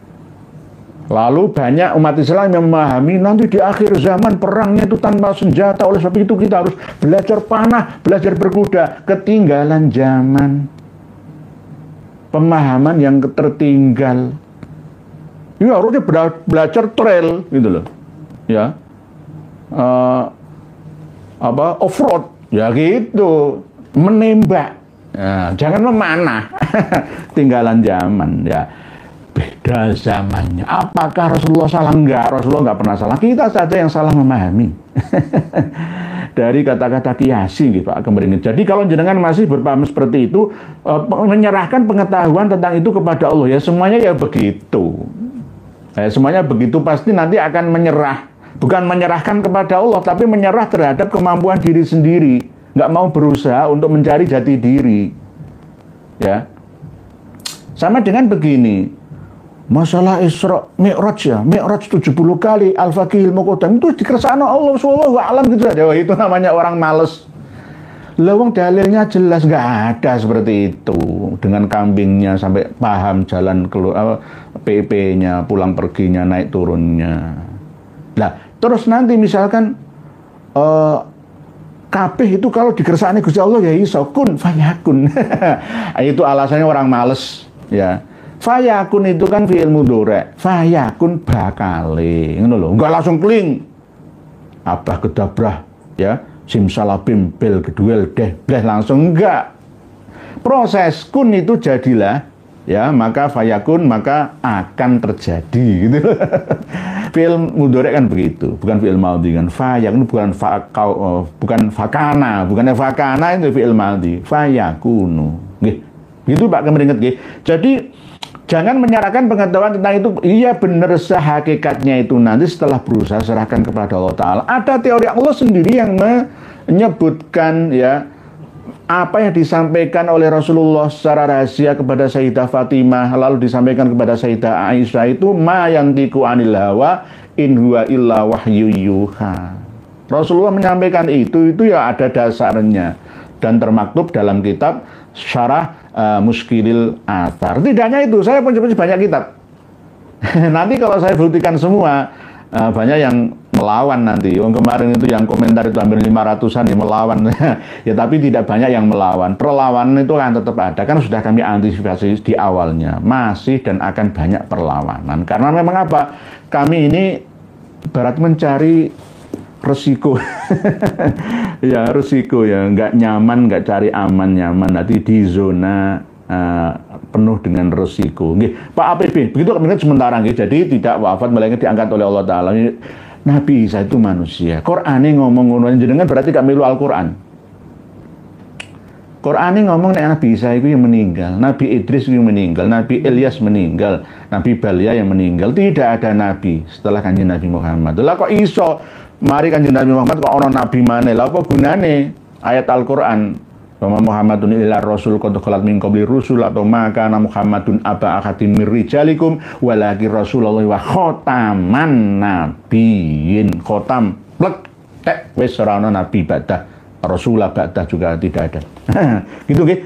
Speaker 1: Lalu banyak umat Islam yang memahami nanti di akhir zaman perangnya itu tanpa senjata. Oleh sebab itu kita harus belajar panah, belajar berkuda. Ketinggalan zaman. Pemahaman yang tertinggal. Ya harusnya belajar trail gitu loh. Ya. Off-road. Ya gitu. Menembak. Ya, jangan memanah. Tinggalan zaman ya. Beda zamannya. Apakah Rasulullah salah? Enggak, Rasulullah enggak pernah salah. Kita saja yang salah memahami. Dari kata-kata kiasi gitu Pak Kementerian. Jadi kalau jenengan masih berpaham seperti itu, menyerahkan pengetahuan tentang itu kepada Allah ya semuanya ya begitu. Semuanya begitu pasti nanti akan menyerah. Bukan menyerahkan kepada Allah, tapi menyerah terhadap kemampuan diri sendiri. Enggak mau berusaha untuk mencari jati diri. Ya. Sama dengan begini. Masalah Isra Mi'raj ya, Mi'raj 70 kali, Al-Faqihil Muqaddam itu dikersakno Allah sallallahu alam gitu saja. Wah, itu namanya orang males. Lawang dalilnya jelas nggak ada seperti itu. Dengan kambingnya sampai paham jalan keluar PP-nya, pulang perginya, naik turunnya. Nah, terus nanti misalkan kabeh itu kalau dikersakne Gusti Allah ya iso kun fayakun. Itu alasannya orang males ya. Fayakun itu kan fi'il mudhari'. Fayakun bakale. Ngono lho, enggak langsung kling. Abah kedabrah ya, simsalabim bel keduel deh bleh langsung enggak. Proses kun itu jadilah ya, maka fayakun maka akan terjadi gitu. Fi'il mudhari' kan begitu, bukan fi'il madhi kan. Fayakun bukan fakana, bukannya fakana itu fi'il madhi. Fayakunu. Nggih. Gitu Pak Kementerian nggih. Jadi jangan menyerahkan pengetahuan tentang itu. Iya benar sehakikatnya itu nanti setelah berusaha serahkan kepada Allah Ta'ala. Ada teori Allah sendiri yang menyebutkan ya apa yang disampaikan oleh Rasulullah secara rahasia kepada Sayyidah Fatimah lalu disampaikan kepada Sayyidah Aisyah itu ma yantiqu anil hawa in huwa illa wahyu yuha. Rasulullah menyampaikan itu ya ada dasarnya dan termaktub dalam kitab Syarah Muskilil Athar. Tidak hanya itu, saya punya banyak kitab. Nanti kalau saya buktikan semua, banyak yang melawan nanti. Kemarin itu yang komentar itu hampir 500-an yang melawan. Ya tapi tidak banyak yang melawan. Perlawanan itu akan tetap ada. Kan sudah kami antisipasi di awalnya. Masih dan akan banyak perlawanan. Karena memang apa? Kami ini barat mencari resiko. Ya resiko ya, nggak nyaman, nggak cari aman nyaman, nanti di zona penuh dengan resiko. Nggih, Pak APB, begitu kemudian sementara nggih, jadi tidak wafat melainkan diangkat oleh Allah Ta'ala. Nabi Isa itu manusia. Qur'ane ngomong ngono jenengan berarti gak milu Al-Qur'an. Qur'ane ngomong nek Nabi Isa itu yang meninggal, Nabi Idris yang meninggal, Nabi Ilyas meninggal, Nabi Balya yang meninggal. Tidak ada nabi setelah kanjeng Nabi Muhammad. Lah kok iso mari kanjeng Nabi Muhammad kok ana nabi maneh? Lah apa gunane ayat Al-Qur'an? Wa Muhammadun illa rasul qad khalat min qabli rusul atau maka Muhammadun aba akatin mir rijalikum walakin rasulullah wa khataman nabiyyin. Khotam plek tek wis ora ana nabi badah, rasulah badah juga tidak ada. Gitu nggih.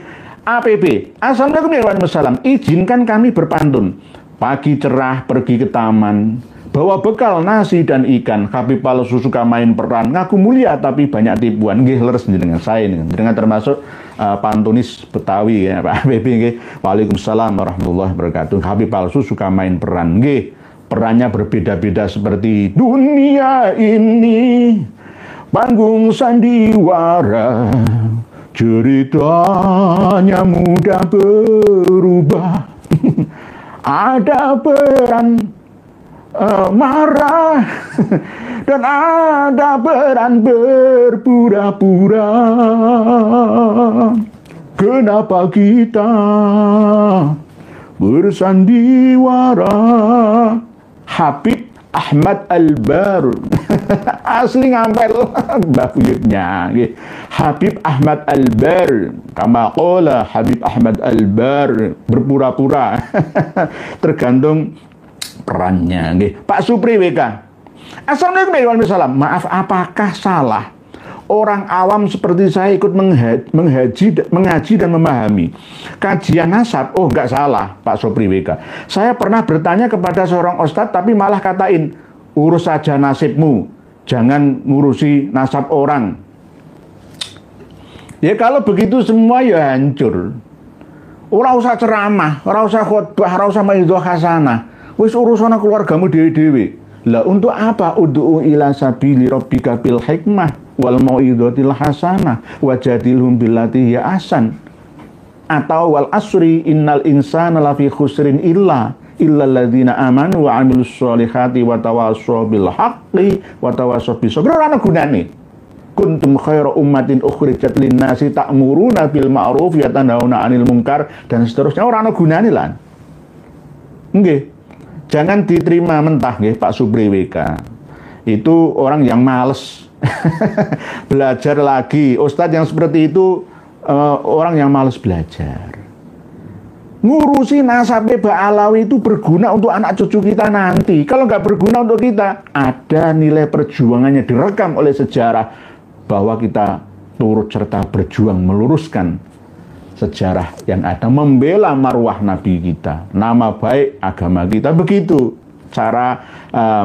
Speaker 1: APB, Assalamualaikum warahmatullahi wabarakatuh. Izinkan kami berpantun. Pagi cerah pergi ke taman, bawa bekal nasi dan ikan. Habib palsu suka main peran, ngaku mulia tapi banyak tipuan. Nggih leres dengan saya ini, dengan termasuk pantunis Betawi ya Pak APB nggih. Waalaikumsalam warahmatullahi wabarakatuh. Habib palsu suka main peran nggih. Perannya berbeda-beda seperti dunia ini panggung sandiwara, ceritanya mudah berubah. Ada peran marah dan ada peran berpura-pura. Kenapa kita bersandiwara? Habib Ahmad Al-Bar. Asli ngampel Mbak Buyutnya. Habib Ahmad Al-Bar. Kama qala Habib Ahmad Al-Bar. Berpura-pura. Tergantung perannya. Pak Supri WK. Assalamualaikum warahmatullahi wabarakatuh. Maaf, apakah salah orang awam seperti saya ikut mengaji dan memahami kajian nasab? Oh, nggak salah, Pak Sopri WK. Saya pernah bertanya kepada seorang ustadz, tapi malah katain, urus saja nasibmu, jangan ngurusi nasab orang. Ya kalau begitu semua ya hancur. Ora usah ceramah, ora usah khutbah, ora usah maidhah hasanah. Wis urusan keluargamu dewe-dewe. Lah untuk apa? Ud'u ila sabili rabbika bil hikmah wal mau'izatil hasanah wajadilhum billati hiya ahsan. Atau wal asri innal insana lafi khusrin illal ladzina amanu wa 'amilus sholihati wa tawassaw bil haqqi wa tawassaw bis sabr. Ora ana gunane. Kuntum khairu ummatin ukhrijat lin-nasi ta'muruna bil ma'ruf wa tanhauna 'anil munkar dan seterusnya. Ora ana gunane lan. Nggih. Jangan diterima mentah nggih Pak Supri WK. Itu orang yang males belajar lagi. Ustadz yang seperti itu orang yang males belajar. Ngurusi nasab Mbah Alawi itu berguna untuk anak cucu kita nanti. Kalau nggak berguna untuk kita, ada nilai perjuangannya direkam oleh sejarah bahwa kita turut serta berjuang meluruskan sejarah yang ada, membela marwah Nabi kita, nama baik agama kita. Begitu cara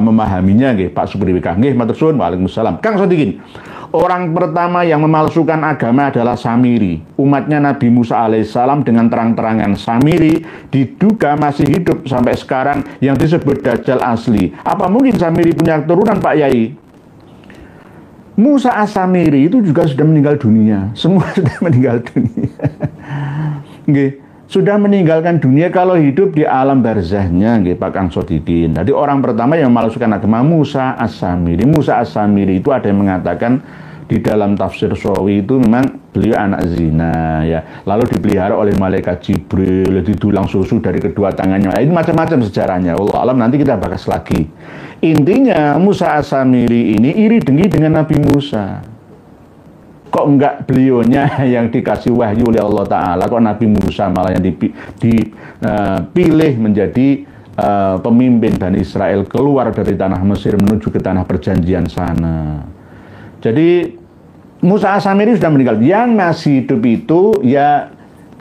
Speaker 1: memahaminya nggih Pak Supri WK. Nggih matur suwun. Waalaikumsalam. Kang Sodikin. Orang pertama yang memalsukan agama adalah Samiri. Umatnya Nabi Musa alaihissalam dengan terang-terangan. Samiri diduga masih hidup sampai sekarang, yang disebut Dajjal asli. Apa mungkin Samiri punya keturunan Pak Yai? Musa As-Samiri itu juga sudah meninggal dunia. Semua sudah meninggal dunia. Sudah meninggalkan dunia. Kalau hidup di alam barzahnya Pak Kang Sodikin. Jadi orang pertama yang memalsukan agama Musa As-Samiri. Musa As-Samiri itu ada yang mengatakan di dalam tafsir Sawi itu memang beliau anak zina ya. Lalu dipelihara oleh malaikat Jibril, ditulang susu dari kedua tangannya. Ini macam-macam sejarahnya. Allah alam, nanti kita bahas lagi. Intinya Musa As-Samiri ini iri dengki dengan Nabi Musa. Kok enggak beliaunya yang dikasih wahyu oleh Allah Ta'ala, kok Nabi Musa malah yang dipilih menjadi pemimpin Bani Israel keluar dari tanah Mesir menuju ke tanah perjanjian sana. Jadi Musa As-Samiri sudah meninggal. Yang masih hidup itu ya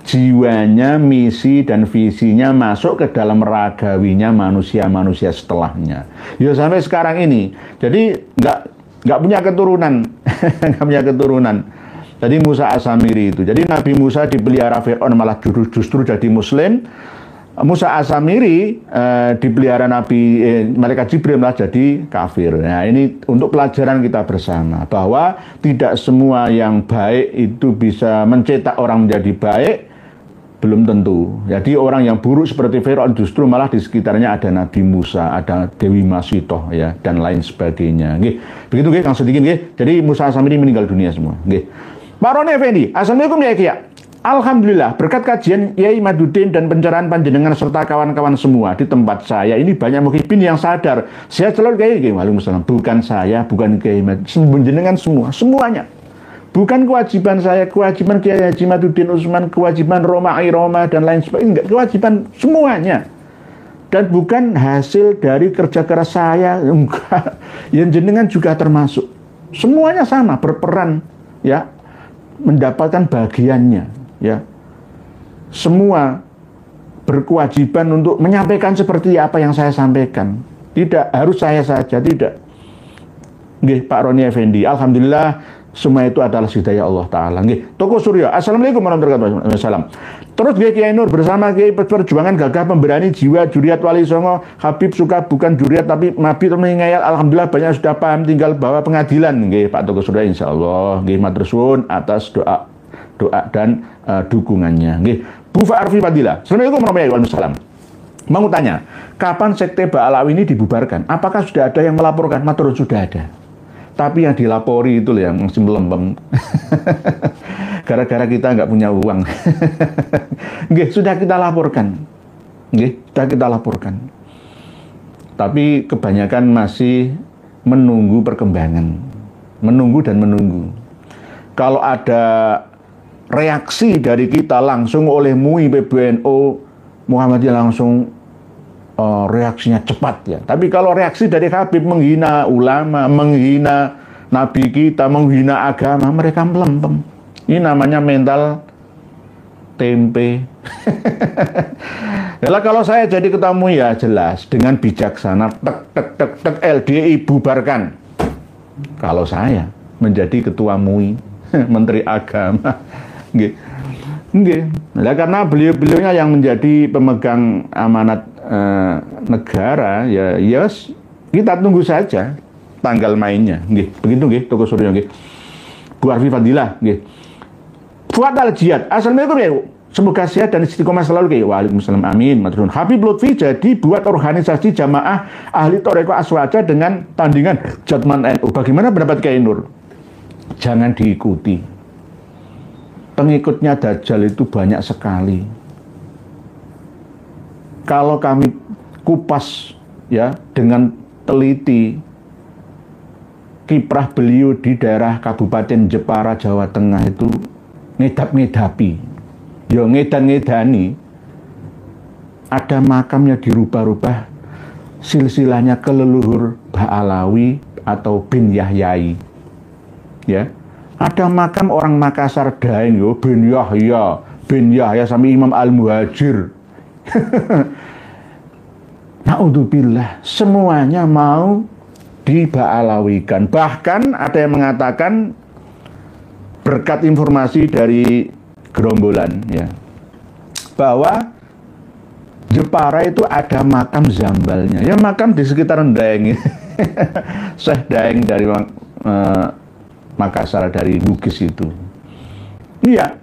Speaker 1: jiwanya, misi dan visinya masuk ke dalam ragawinya manusia-manusia setelahnya. Ya sampai sekarang ini. Jadi nggak punya keturunan, nggak punya keturunan. Jadi Musa As-Samiri itu. Jadi Nabi Musa dipelihara Fir'aun malah justru jadi Muslim. Musa As-Samiri dipelihara malaikat Jibril malah jadi kafir. Nah ini untuk pelajaran kita bersama bahwa tidak semua yang baik itu bisa mencetak orang menjadi baik. Belum tentu. Jadi orang yang buruk seperti Fir'aun justru malah di sekitarnya ada Nabi Musa, ada Dewi Masitoh ya, dan lain sebagainya. Nggih. Begitu nggih Kang Sodikin nggih. Jadi Musa As-Samiri meninggal dunia semua. Nggih. Pak Roni Effendi, Assalamualaikum ya Kiai. Alhamdulillah berkat kajian Yai Maduddin dan pencerahan panjenengan serta kawan-kawan semua di tempat saya ini banyak muhibin yang sadar. Saya selalu Kiai. Waalaikumsalam. Bukan saya, bukan Kiai Maduddin, panjenengan semuanya. Bukan kewajiban saya, kewajiban Kiai Haji Maduddin Utsman, kewajiban Roma Iroma dan lain sebagainya. Enggak, kewajiban semuanya. Dan bukan hasil dari kerja keras saya, enggak. Yang jenengan juga termasuk. Semuanya sama, berperan ya, mendapatkan bagiannya ya. semua berkewajiban untuk menyampaikan seperti apa yang saya sampaikan. Tidak harus saya saja, tidak. Nggih, Pak Roni Effendi, alhamdulillah semua itu adalah hidayah Allah Ta'ala. Nggih, Toko Surya, assalamualaikum warahmatullahi wabarakatuh. Terus Kiai Nur bersama Kiai Perjuangan Gagah Pemberani Jiwa Juriat Wali Songo Habib Suka bukan juriat tapi Nabi Mengayal. Alhamdulillah banyak sudah paham, tinggal bawa pengadilan. Nggih, Pak Toko Surya, insyaallah. Nggih, matur suwun atas doa dan dukungannya. Nggih, Bu Fa'arfi Fadila, assalamualaikum warahmatullahi wabarakatuh. Mau tanya, kapan sekte Ba'alawi ini dibubarkan? Apakah sudah ada yang melaporkan? Matur sudah ada. Tapi yang dilapori itu yang masih melempem. Gara-gara kita nggak punya uang. Nggih, sudah kita laporkan. Nggih, sudah kita laporkan. Tapi kebanyakan masih menunggu perkembangan. Menunggu dan menunggu. Kalau ada reaksi dari kita langsung oleh MUI, PBNU, Muhammadiyah langsung reaksinya cepat ya. Tapi kalau reaksi dari Habib menghina ulama, menghina Nabi kita, menghina agama, mereka melempem. Ini namanya mental tempe. Yalah, kalau saya jadi ketua MUI ya jelas dengan bijaksana tek LDI bubarkan. Kalau saya menjadi ketua MUI, Menteri Agama, nggih. Nggih. Nah, karena beliau-beliaunya yang menjadi pemegang amanat negara, ya yes, kita tunggu saja tanggal mainnya. Nggih, begitu nggih, Toko Surya nggih. Bu Arfi Fadilah nggih. Fuad Al-Jihad, assalamualaikum ya. Semoga sehat dan istiqomah selalu nggih. Waalaikumsalam amin. Matur nuwun. Habib Lutfi jadi buat organisasi jamaah ahli Thariqah Aswaja dengan tandingan Jatman NU. Bagaimana pendapat Kiai Nur? Jangan diikuti. Pengikutnya Dajjal itu banyak sekali. Kalau kami kupas ya dengan teliti kiprah beliau di daerah Kabupaten Jepara, Jawa Tengah itu ngedap-ngedapi, ya ngedan-ngedani, ada makamnya dirubah-rubah silsilahnya ke leluhur Ba'alawi atau bin Yahyai, ya. Ada makam orang Makassar Daeng yo bin Yahya sampai Imam Al-Muhajir. Naudzubillah, semuanya mau diba'alawikan. Bahkan ada yang mengatakan berkat informasi dari gerombolan ya, bahwa Jepara itu ada makam Zambalnya. Ya makam di sekitaran Daeng. Syekh Daeng dari Makassar, dari Bugis itu. Iya.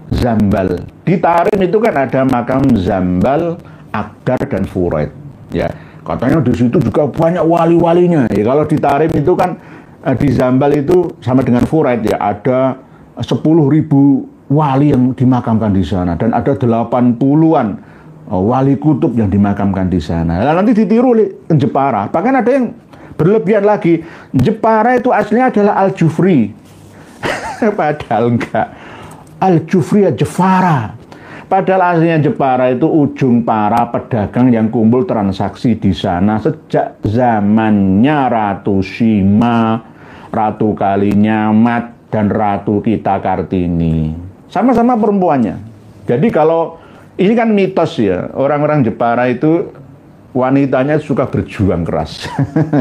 Speaker 1: Zambal. Di Tarim itu kan ada makam Zambal, Akdar dan Furaid. Ya, katanya di situ juga banyak wali-walinya. Ya, kalau di Tarim itu kan di Zambal itu sama dengan Furaid ya, ada 10.000 wali yang dimakamkan di sana dan ada 80-an wali kutub yang dimakamkan di sana. Nah, nanti ditiru oleh Jepara. Bahkan ada yang berlebihan lagi. Jepara itu aslinya adalah Al-Jufri. Padahal enggak. Al-Jufri ya Jepara. Padahal aslinya Jepara itu ujung para pedagang yang kumpul transaksi di sana sejak zamannya Ratu Sima, Ratu Kalinyamat, dan Ratu Kita Kartini. Sama-sama perempuannya. Jadi kalau ini kan mitos ya, orang-orang Jepara itu wanitanya suka berjuang keras.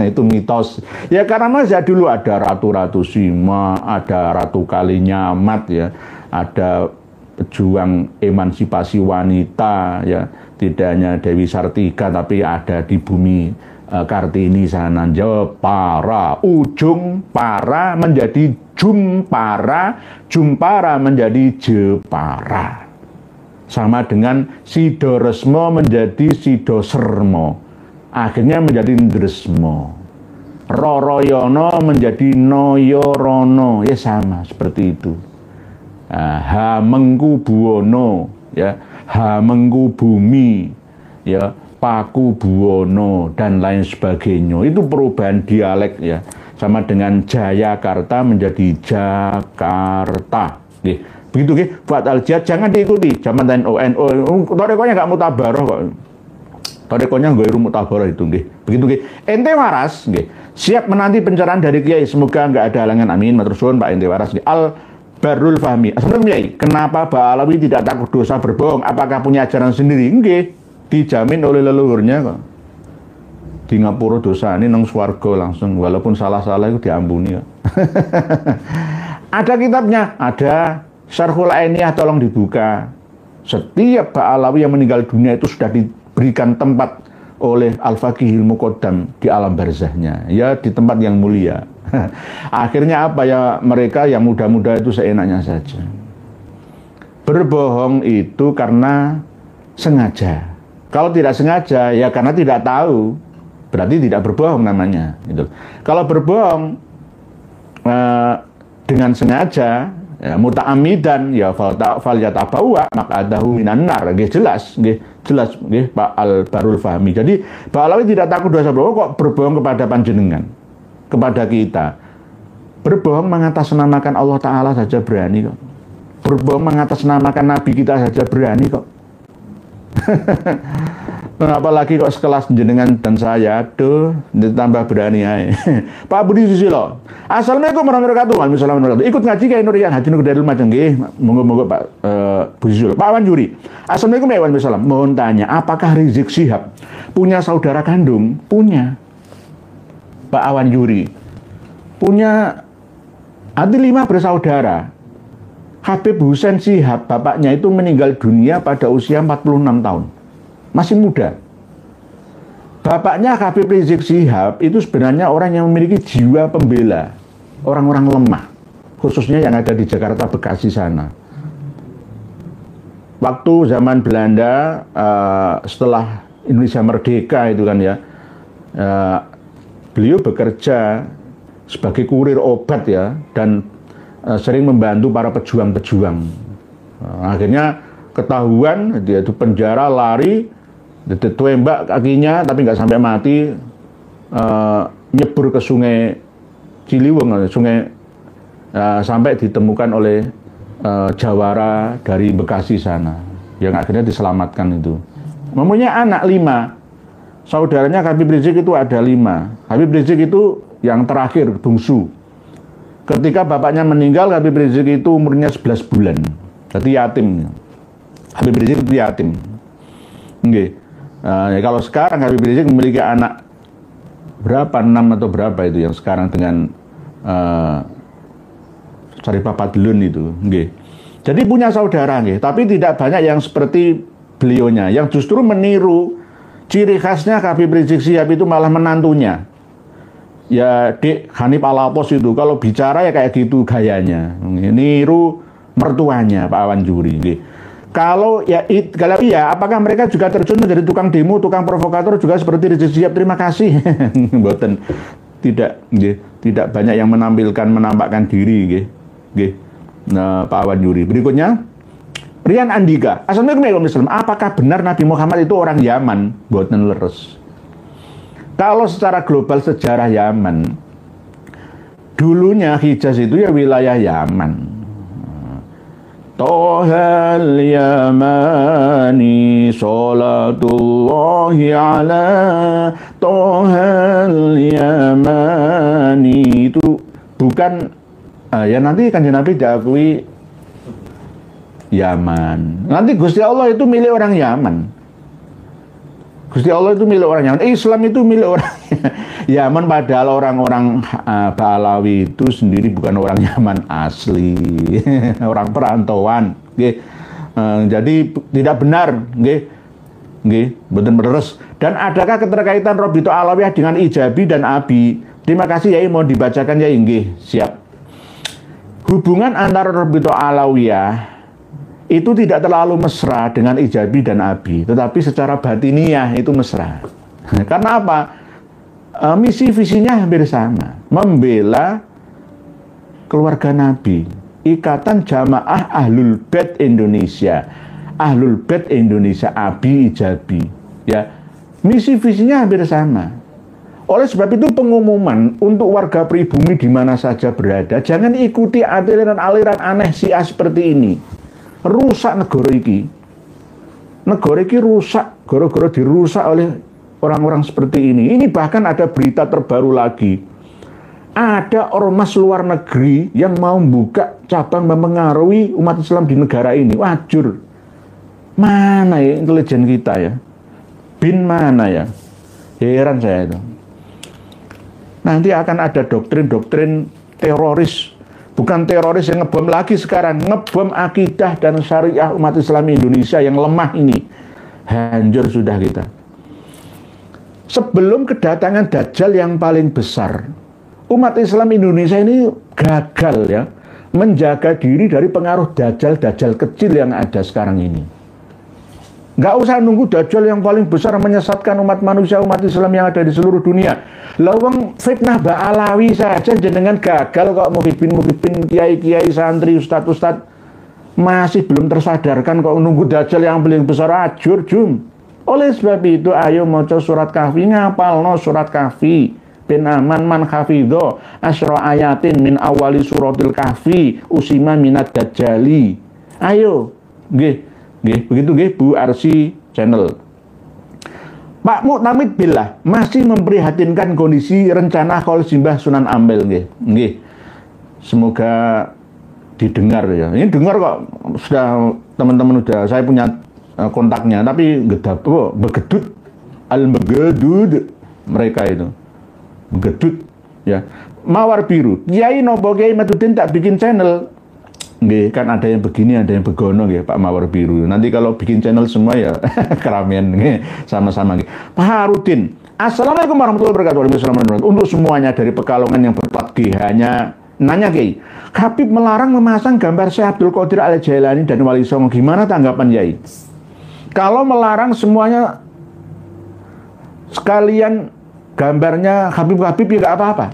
Speaker 1: Itu mitos. Ya karena masa dulu ada Ratu-Ratu Sima, ada Ratu Kalinyamat ya, ada pejuang emansipasi wanita ya, tidak hanya Dewi Sartika tapi ada di bumi Kartini sana. Jepara, ujung para menjadi Jumpara, Jumpara menjadi Jepara. Sama dengan Sidoresmo menjadi Sidosermo, akhirnya menjadi Ndresmo. Roroyono menjadi Noyorono, ya sama seperti itu. Hamengkubuwono, ya, Hamengkubumi, ya, Pakubuwono dan lain sebagainya. Itu perubahan dialek ya. Sama dengan Jayakarta menjadi Jakarta. Begitu nggih, buat Al-Jihad jangan diikuti. Zaman NU Thariqahnya nggak mutabaroh kok. Thariqahnya nggak mutabaroh itu nggih. Begitu nggih. Ente waras nggih. Siap menanti pencerahan dari Kiai, semoga nggak ada halangan, amin. Matur suwun Pak Ente waras nggih. Al Barul Fahmi. Sebenarnya kenapa Ba'alawi tidak takut dosa berbohong? Apakah punya ajaran sendiri? Enggak, dijamin oleh leluhurnya kok. Di ngapura dosa ini nang swarga langsung, walaupun salah-salah itu diampuni kok. Ada kitabnya, ada Syarhul Ainiyah, tolong dibuka. Setiap Ba'alawi yang meninggal dunia itu sudah diberikan tempat oleh Al-Faqihil Muqaddam di alam barzahnya, ya di tempat yang mulia. Akhirnya apa ya, mereka yang muda-muda itu seenaknya saja. Berbohong itu karena sengaja. Kalau tidak sengaja ya karena tidak tahu, berarti tidak berbohong namanya. Gitu. Kalau berbohong dengan sengaja, ya, muta'amidan, ya falyatabawa maq'adahu minan nar. Jelas Pak Al-Barul Fahmi. Jadi Ba'alawi tidak takut dosa berbohong, kok berbohong kepada panjenengan, kepada kita. Berbohong mengatasnamakan Allah Ta'ala saja berani kok. Berbohong mengatasnamakan Nabi kita saja berani kok. Apalagi kok sekelas jenengan dan saya, aduh, ditambah berani aja. Pak Budi Susilo, assalamualaikum warahmatullahi wabarakatuh. Ikut ngaji kayak Nurian Haji Nur Darul Majeng, monggo Pak Budi Susilo. Pak Wan Juri, assalamualaikum warahmatullahi wabarakatuh. Mohon tanya, apakah Rizik Syihab punya saudara kandung? Punya. Pak Awan Juri punya, ada 5 bersaudara. Habib Hussein Syihab, bapaknya itu meninggal dunia pada usia 46 tahun. Masih muda. Bapaknya Habib Rizik Syihab itu sebenarnya orang yang memiliki jiwa pembela orang-orang lemah, khususnya yang ada di Jakarta, Bekasi sana. Waktu zaman Belanda, setelah Indonesia merdeka itu kan ya, beliau bekerja sebagai kurir obat ya, dan sering membantu para pejuang-pejuang. Akhirnya ketahuan, dia itu penjara, lari, ditembak kakinya tapi nggak sampai mati, nyebur ke sungai Ciliwung, sungai, sampai ditemukan oleh jawara dari Bekasi sana yang akhirnya diselamatkan itu. Mempunyai anak 5, saudaranya Habib Rizik itu ada 5. Habib Rizik itu yang terakhir, bungsu. Ketika bapaknya meninggal, Habib Rizik itu umurnya 11 bulan, jadi yatim. Habib Rizik itu yatim. Oke. Ya kalau sekarang Habib Rizik memiliki anak berapa, 6 atau berapa itu yang sekarang dengan Syarifah Fadlun itu. Oke. Jadi punya saudara, tapi tidak banyak yang seperti beliaunya, yang justru meniru. Ciri khasnya Habib Rizik Syihab itu malah menantunya. Ya Dek Hanif Alapos itu kalau bicara ya kayak gitu gayanya, niru mertuanya Pak Awan Juri. Kalau iya, apakah mereka juga terjun menjadi tukang demo, tukang provokator juga seperti Rizik Syihab? Terima kasih. Mboten, tidak banyak yang menampakkan diri, Nah, Pak Awan Juri. Berikutnya, Rian Andika. Assalamualaikum warahmatullahi wabarakatuh. Apakah benar Nabi Muhammad itu orang Yaman? Mboten leres. Kalau secara global sejarah Yaman, dulunya Hijaz itu ya wilayah Yaman. Tohal Yamani salatullahi ala Tohal Yamani, itu bukan ya nanti Kanjeng Nabi diakui Yaman. Nanti Gusti Allah itu milik orang Yaman. Gusti Allah itu milik orang Yaman. Islam itu milik orang Yaman, padahal orang-orang Ba'alawi itu sendiri bukan orang Yaman asli, orang perantauan. Jadi tidak benar, betul-betul. Dan adakah keterkaitan Robito Alawiyah dengan Ijabi dan Abi? Terima kasih Yai, mau dibacakan ya? Siap. Hubungan antara Robito Alawiyah itu tidak terlalu mesra dengan Ijabi dan Abi, tetapi secara batiniah itu mesra. Karena apa? Misi visinya hampir sama, membela keluarga Nabi. Ikatan Jamaah Ahlul Bait Indonesia, Abi Ijabi, ya. Misi visinya hampir sama. Oleh sebab itu pengumuman untuk warga pribumi di mana saja berada, jangan ikuti aliran aneh Syiah seperti ini. Rusak negara iki. Negara iki rusak gara-gara dirusak oleh orang-orang seperti ini. Ini bahkan ada berita terbaru lagi. ada ormas luar negeri yang mau membuka cabang mempengaruhi umat Islam di negara ini. Wajur. Mana ya intelijen kita ya? Bin mana ya? Heran saya itu. Nanti akan ada doktrin-doktrin teroris. Bukan teroris yang ngebom lagi sekarang. Ngebom akidah dan syariah umat Islam Indonesia yang lemah ini. Hancur sudah kita. Sebelum kedatangan Dajjal yang paling besar, umat Islam Indonesia ini gagal ya menjaga diri dari pengaruh Dajjal kecil yang ada sekarang ini. Nggak usah nunggu Dajjal yang paling besar menyesatkan umat manusia, umat Islam yang ada di seluruh dunia. Lawang fitnah Ba'alawi saja jenengan gagal kok, muhibin, kiai-kiai, santri, ustadz masih belum tersadarkan kok nunggu Dajjal yang paling besar. Ajur jum. Oleh sebab itu ayo maca surat Kahfi, ngapalno surat Kahfi. Bin aman man hafidho asyra ayatin min awali suratil Kahfi usima minad dajjali. Ayo nggih begitu nggih Bu Arsi channel. Pak Muktamid Billah masih memprihatinkan kondisi rencana Khaul Simbah Sunan Ampel nggih. Semoga didengar ya. Ini dengar kok, sudah teman-teman udah saya punya kontaknya, tapi begedut al-begedud mereka itu. Gedut ya. Mawar Biru Kiai nopo Kiai Matudin tak bikin channel nggih, kan ada yang begini ada yang begono nggih Pak Mawar Biru. Nanti kalau bikin channel semua ya keramaian nggih sama-sama nggih. Pak Harudin, Assalamualaikum warahmatullahi wabarakatuh. Untuk semuanya dari Pekalongan yang berplat G, hanya nanya Kiai, Habib melarang memasang gambar Syekh Abdul Qadir Al-Jailani dan Wali Songo, gimana tanggapan Kiai? Kalau melarang semuanya sekalian gambarnya Habib ya nggak apa-apa.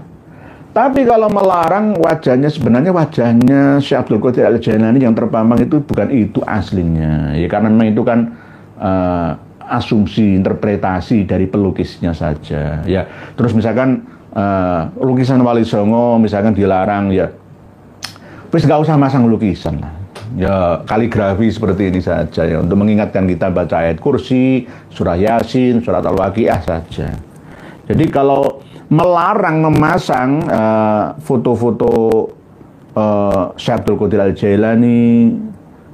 Speaker 1: Tapi kalau melarang wajahnya, sebenarnya wajahnya Syekh Abdul Qadir Al-Jailani yang terpampang itu bukan itu aslinya. Ya karena memang itu kan asumsi, interpretasi dari pelukisnya saja. Ya, terus misalkan lukisan Wali Songo misalkan dilarang ya. Terus nggak usah masang lukisan lah. Ya kaligrafi seperti ini saja ya untuk mengingatkan kita baca ayat kursi, surah Yasin, surat Al-Waqiah saja. Jadi kalau melarang memasang foto-foto Syekh Abdul Qadir Al-Jailani,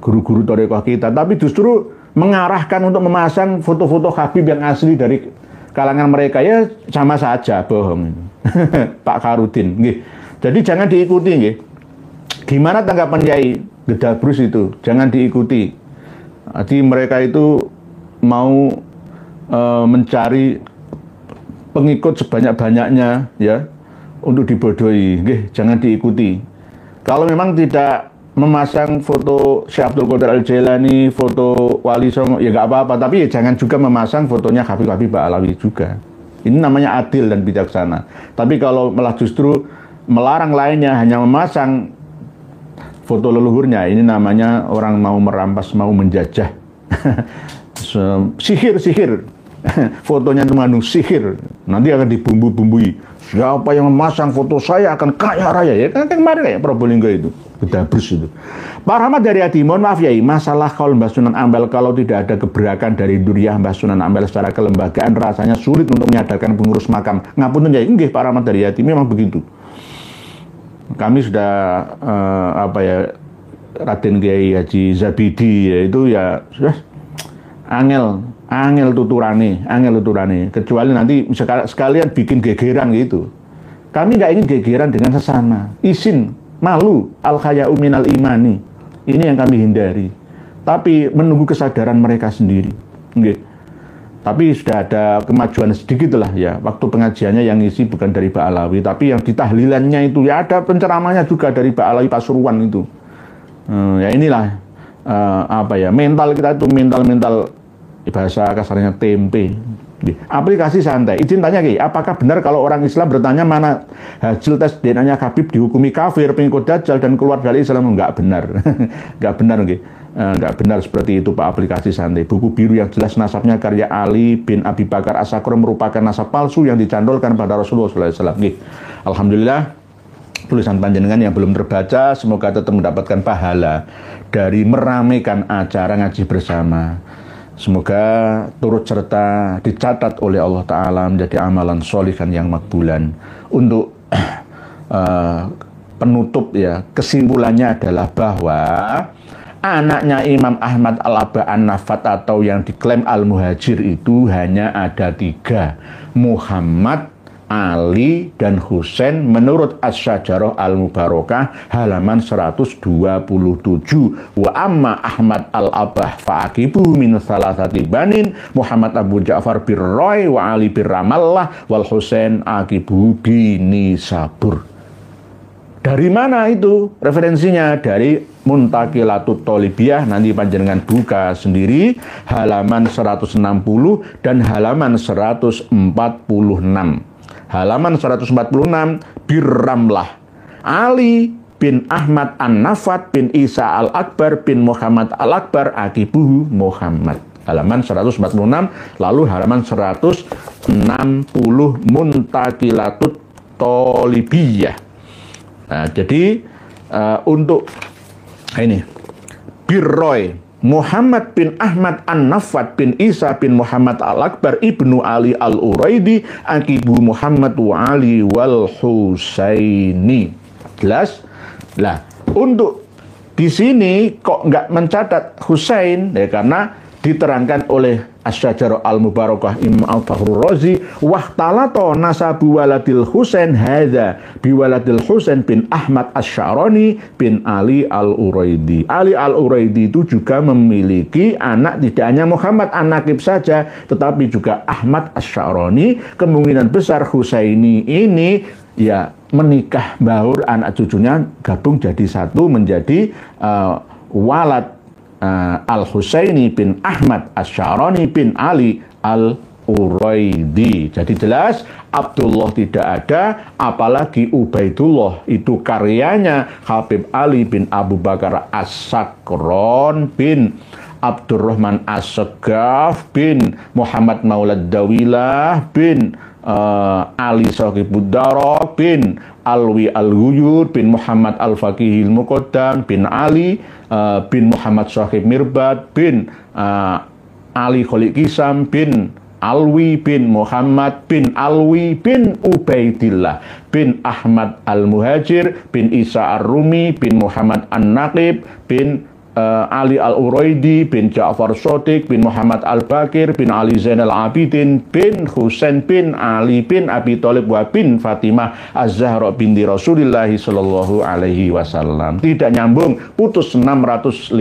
Speaker 1: guru-guru thariqah kita, tapi justru mengarahkan untuk memasang foto-foto Habib yang asli dari kalangan mereka, ya sama saja bohong. Pak Karudin, nggih. Jadi jangan diikuti, nggih. Gimana tanggapan Kiai? Gedabrus itu, jangan diikuti. Jadi mereka itu mau mencari pengikut sebanyak-banyaknya ya untuk dibodohi, jangan diikuti. Kalau memang tidak memasang foto Syekh Abdul Qadir Al-Jailani, foto Wali Songo, ya nggak apa-apa, tapi ya jangan juga memasang fotonya Habib Ba'alawi juga. Ini namanya adil dan bijaksana. Tapi kalau malah justru melarang lainnya, hanya memasang foto leluhurnya, ini namanya orang mau merampas, mau menjajah. Sihir. Fotonya itu mengandung sihir, nanti akan dibumbu-bumbui. Siapa yang memasang foto saya akan kaya raya, ya kan kemarin kayak Probolinggo itu, Gedabrus itu. Pak Rahmat dari Adi, mohon maaf Yai, masalah Khaul Mbah Sunan Ampel, kalau tidak ada gebrakan dari Duriyah Mbah Sunan Ampel secara kelembagaan, rasanya sulit untuk menyadarkan pengurus makam. Ngapunten Yai, nggih Pak Rahmat dari Adi, memang begitu. Kami sudah Raden Kiai Haji Zabidi, yaitu ya sudah angel tuturane, kecuali nanti sekalian bikin gegeran gitu. Kami nggak ingin gegeran dengan sesama. Isin, malu, al-khaya'u minal imani. Ini yang kami hindari. Tapi menunggu kesadaran mereka sendiri. Nggih. Tapi sudah ada kemajuan sedikit lah ya. Waktu pengajiannya yang ngisi bukan dari Ba'alawi, tapi yang ditahlilannya itu ya ada penceramahnya juga dari Ba'alawi Pasuruan itu. Ya inilah mental kita itu mental bahasa kasarnya tempe. Aplikasi santai. Izin tanya Ki, apakah benar kalau orang Islam bertanya mana hasil tes DNA-nya Habib dihukumi kafir, pengikut Dajjal dan keluar dari Islam? Enggak benar. Enggak benar Ki. Enggak benar seperti itu Pak, aplikasi santai. Buku biru yang jelas nasabnya karya Ali bin Abi Bakar As-Sakhr merupakan nasab palsu yang dicandolkan pada Rasulullah SAW. Alhamdulillah, tulisan panjenengan yang belum terbaca semoga tetap mendapatkan pahala dari meramaikan acara ngaji bersama. Semoga turut serta dicatat oleh Allah Ta'ala menjadi amalan sholihan yang makbulan. Untuk penutup ya, kesimpulannya adalah bahwa anaknya Imam Ahmad Al-Aba An-Nafat atau yang diklaim Al-Muhajir itu hanya ada 3, Muhammad, Ali, dan Husain menurut As-Syajarah Al-Mubarakah halaman 127. Wa amma Ahmad Al-Abah fa'aqibu min salasati banin Muhammad Abu Ja'far bir Roy wa Ali bir Ramallah wal Husain aqibu bini Sabur. Dari mana itu referensinya? Dari Muntaqilatut Thalibiyah, nanti panjenengan buka sendiri halaman 160 dan halaman 146. Halaman 146, Birramlah Ali bin Ahmad An-Nafat bin Isa Al-Akbar bin Muhammad Al-Akbar akibuhu Muhammad. Halaman 146, lalu halaman 160 Muntaqilatut Thalibiyah. Nah, jadi untuk ini Birroy Muhammad bin Ahmad An-Nafat bin Isa bin Muhammad Al-Akbar ibnu Ali Al-Uraidi akibu Muhammad wa Ali wal Husaini. Jelas? Lah, untuk di sini kok nggak mencatat Husain ya, karena diterangkan oleh Asy-Syajarah Al-Mubarakah Imam Al-Fakhrur Razi wahtalato nasabu waladil Husain hadza biwaladil Husain bin Ahmad Asy-Sya'rani bin Ali Al-Uraidi. Ali Al-Uraidi itu juga memiliki anak, tidak hanya Muhammad An-Naqib saja tetapi juga Ahmad Asy-Sya'rani. Kemungkinan besar Husaini ini ya menikah baur, anak cucunya gabung jadi satu menjadi walad Al-Husaini bin Ahmad Asy-Sya'rani bin Ali Al-Uraidi. Jadi jelas Abdullah tidak ada, apalagi Ubaidullah itu karyanya Habib Ali bin Abu Bakar As-Sakron bin Abdurrahman As-Segaf bin Muhammad Maulad Dawilah bin Ali Sahibuddarok bin Alwi Al-Ghuyud bin Muhammad Al-Faqihil Muqaddam bin Ali bin Muhammad Sahib Mirbad bin Ali Khalid Kisam bin Alwi bin Muhammad bin Alwi bin Ubaidillah bin Ahmad Al-Muhajir bin Isa Ar-Rumi bin Muhammad An-Naqib bin Ali Al-Uraidi bin Ja'far Shadiq bin Muhammad Al-Bakir bin Ali Zainal Abidin bin Husain bin Ali bin Abi Thalib wa bin Fatimah Az-Zahra binti Rasulullah sallallahu alaihi wasallam. Tidak nyambung, putus 650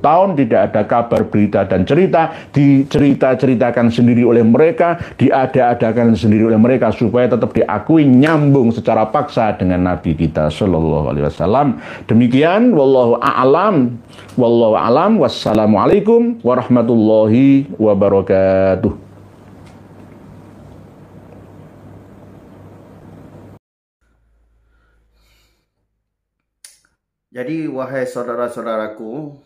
Speaker 1: tahun, tidak ada kabar, berita dan cerita, dicerita-ceritakan sendiri oleh mereka, diada-adakan sendiri oleh mereka supaya tetap diakui nyambung secara paksa dengan Nabi kita sallallahu alaihi wasallam. Demikian, wallahu a'lam. Wallahu a'lam. Wassalamualaikum warahmatullahi wabarakatuh.
Speaker 2: Jadi wahai saudara-saudaraku,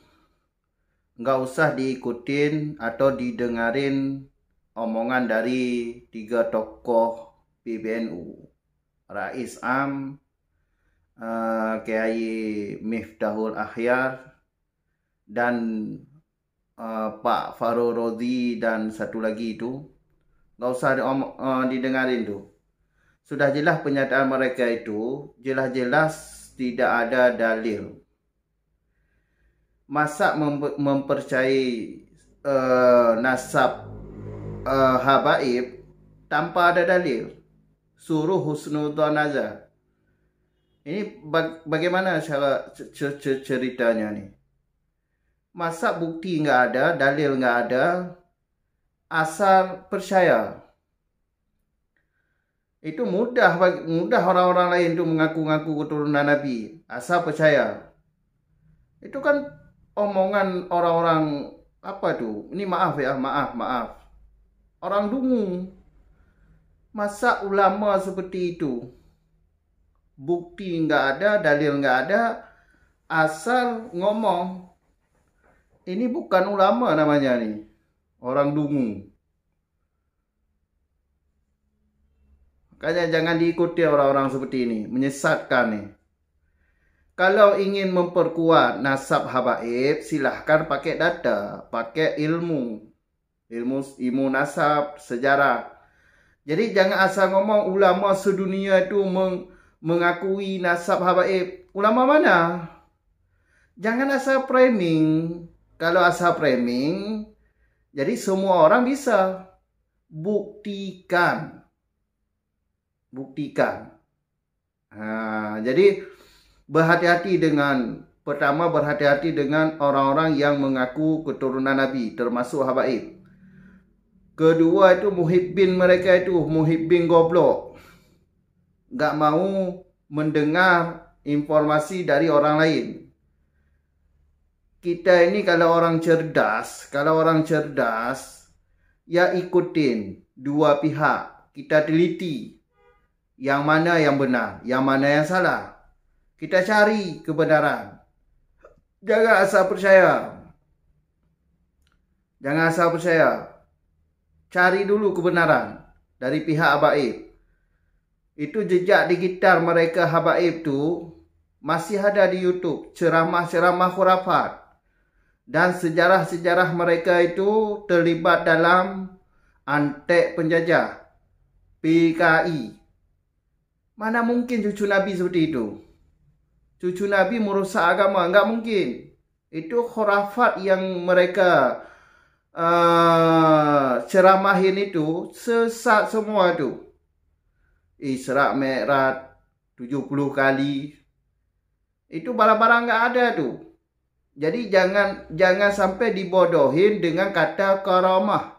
Speaker 2: nggak usah diikutin atau didengarin omongan dari 3 tokoh PBNU, Rais Am, Kiai Miftahul Akhyar, dan Pak Fakhrur Razi, dan satu lagi itu nggak usah didengarin tuh. Sudah jelas pernyataan mereka itu jelas-jelas tidak ada dalil. Masa mempercayai nasab habaib tanpa ada dalil? Suruh husnudzon aja. Ini bagaimana ceritanya nih? Masa bukti nggak ada, dalil nggak ada, asal percaya. Itu mudah orang-orang lain itu mengaku-ngaku keturunan Nabi, asal percaya. Itu kan omongan orang-orang apa tuh? Ini maaf ya, maaf. Orang dungu. Masa ulama seperti itu? Bukti nggak ada, dalil nggak ada, asal ngomong. Ini bukan ulama namanya nih, orang dungu. Makanya jangan diikuti orang-orang seperti ini, menyesatkan nih. Kalau ingin memperkuat nasab habaib, silahkan pakai data, pakai ilmu nasab, sejarah. Jadi jangan asal ngomong ulama sedunia itu mengakui nasab habaib. Ulama mana? Jangan asal framing. Kalau asal framing, jadi semua orang bisa. Buktikan. Jadi berhati-hati dengan, pertama berhati-hati dengan orang-orang yang mengaku keturunan Nabi, termasuk habaib. Kedua itu muhibbin mereka itu, muhibbin goblok. Gak mau mendengar informasi dari orang lain. Kita ini kalau orang cerdas, ya ikutin dua pihak. Kita teliti yang mana yang benar, yang mana yang salah. Kita cari kebenaran. Jangan asal percaya. Cari dulu kebenaran dari pihak habaib. Itu jejak digital mereka habaib tu masih ada di YouTube. Ceramah-ceramah khurafat. Dan sejarah-sejarah mereka itu terlibat dalam antek penjajah, PKI. Mana mungkin cucu Nabi seperti itu? Cucu Nabi merusak agama, enggak mungkin. Itu khurafat yang mereka ceramahin itu sesat semua tu. Isra Mi'raj 70 kali. Itu barang-barang enggak ada tu. Jadi jangan sampai dibodohin dengan kata karamah.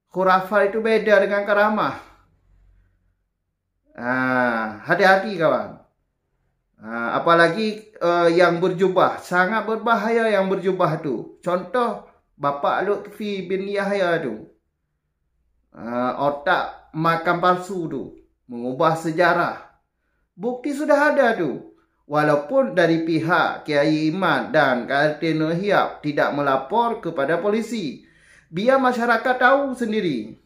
Speaker 2: Khurafat itu beda dengan karamah. Hati-hati kawan. Apalagi yang berjubah. Sangat berbahaya yang berjubah tu. Contoh Bapak Lutfi bin Yahya tu. Otak makam palsu tu. Mengubah sejarah. Bukti sudah ada tu. Walaupun dari pihak Kiai Iman dan KRT Nur Hiap tidak melapor kepada polisi. Biar masyarakat tahu sendiri.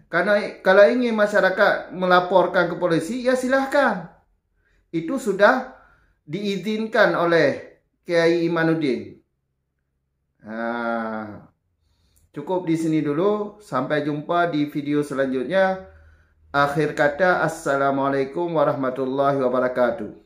Speaker 2: Karena kalau ingin masyarakat melaporkan ke polisi, ya silahkan. Itu sudah diizinkan oleh Kiai Imanuddin. Cukup di sini dulu. Sampai jumpa di video selanjutnya. Akhir kata, Assalamualaikum warahmatullahi wabarakatuh.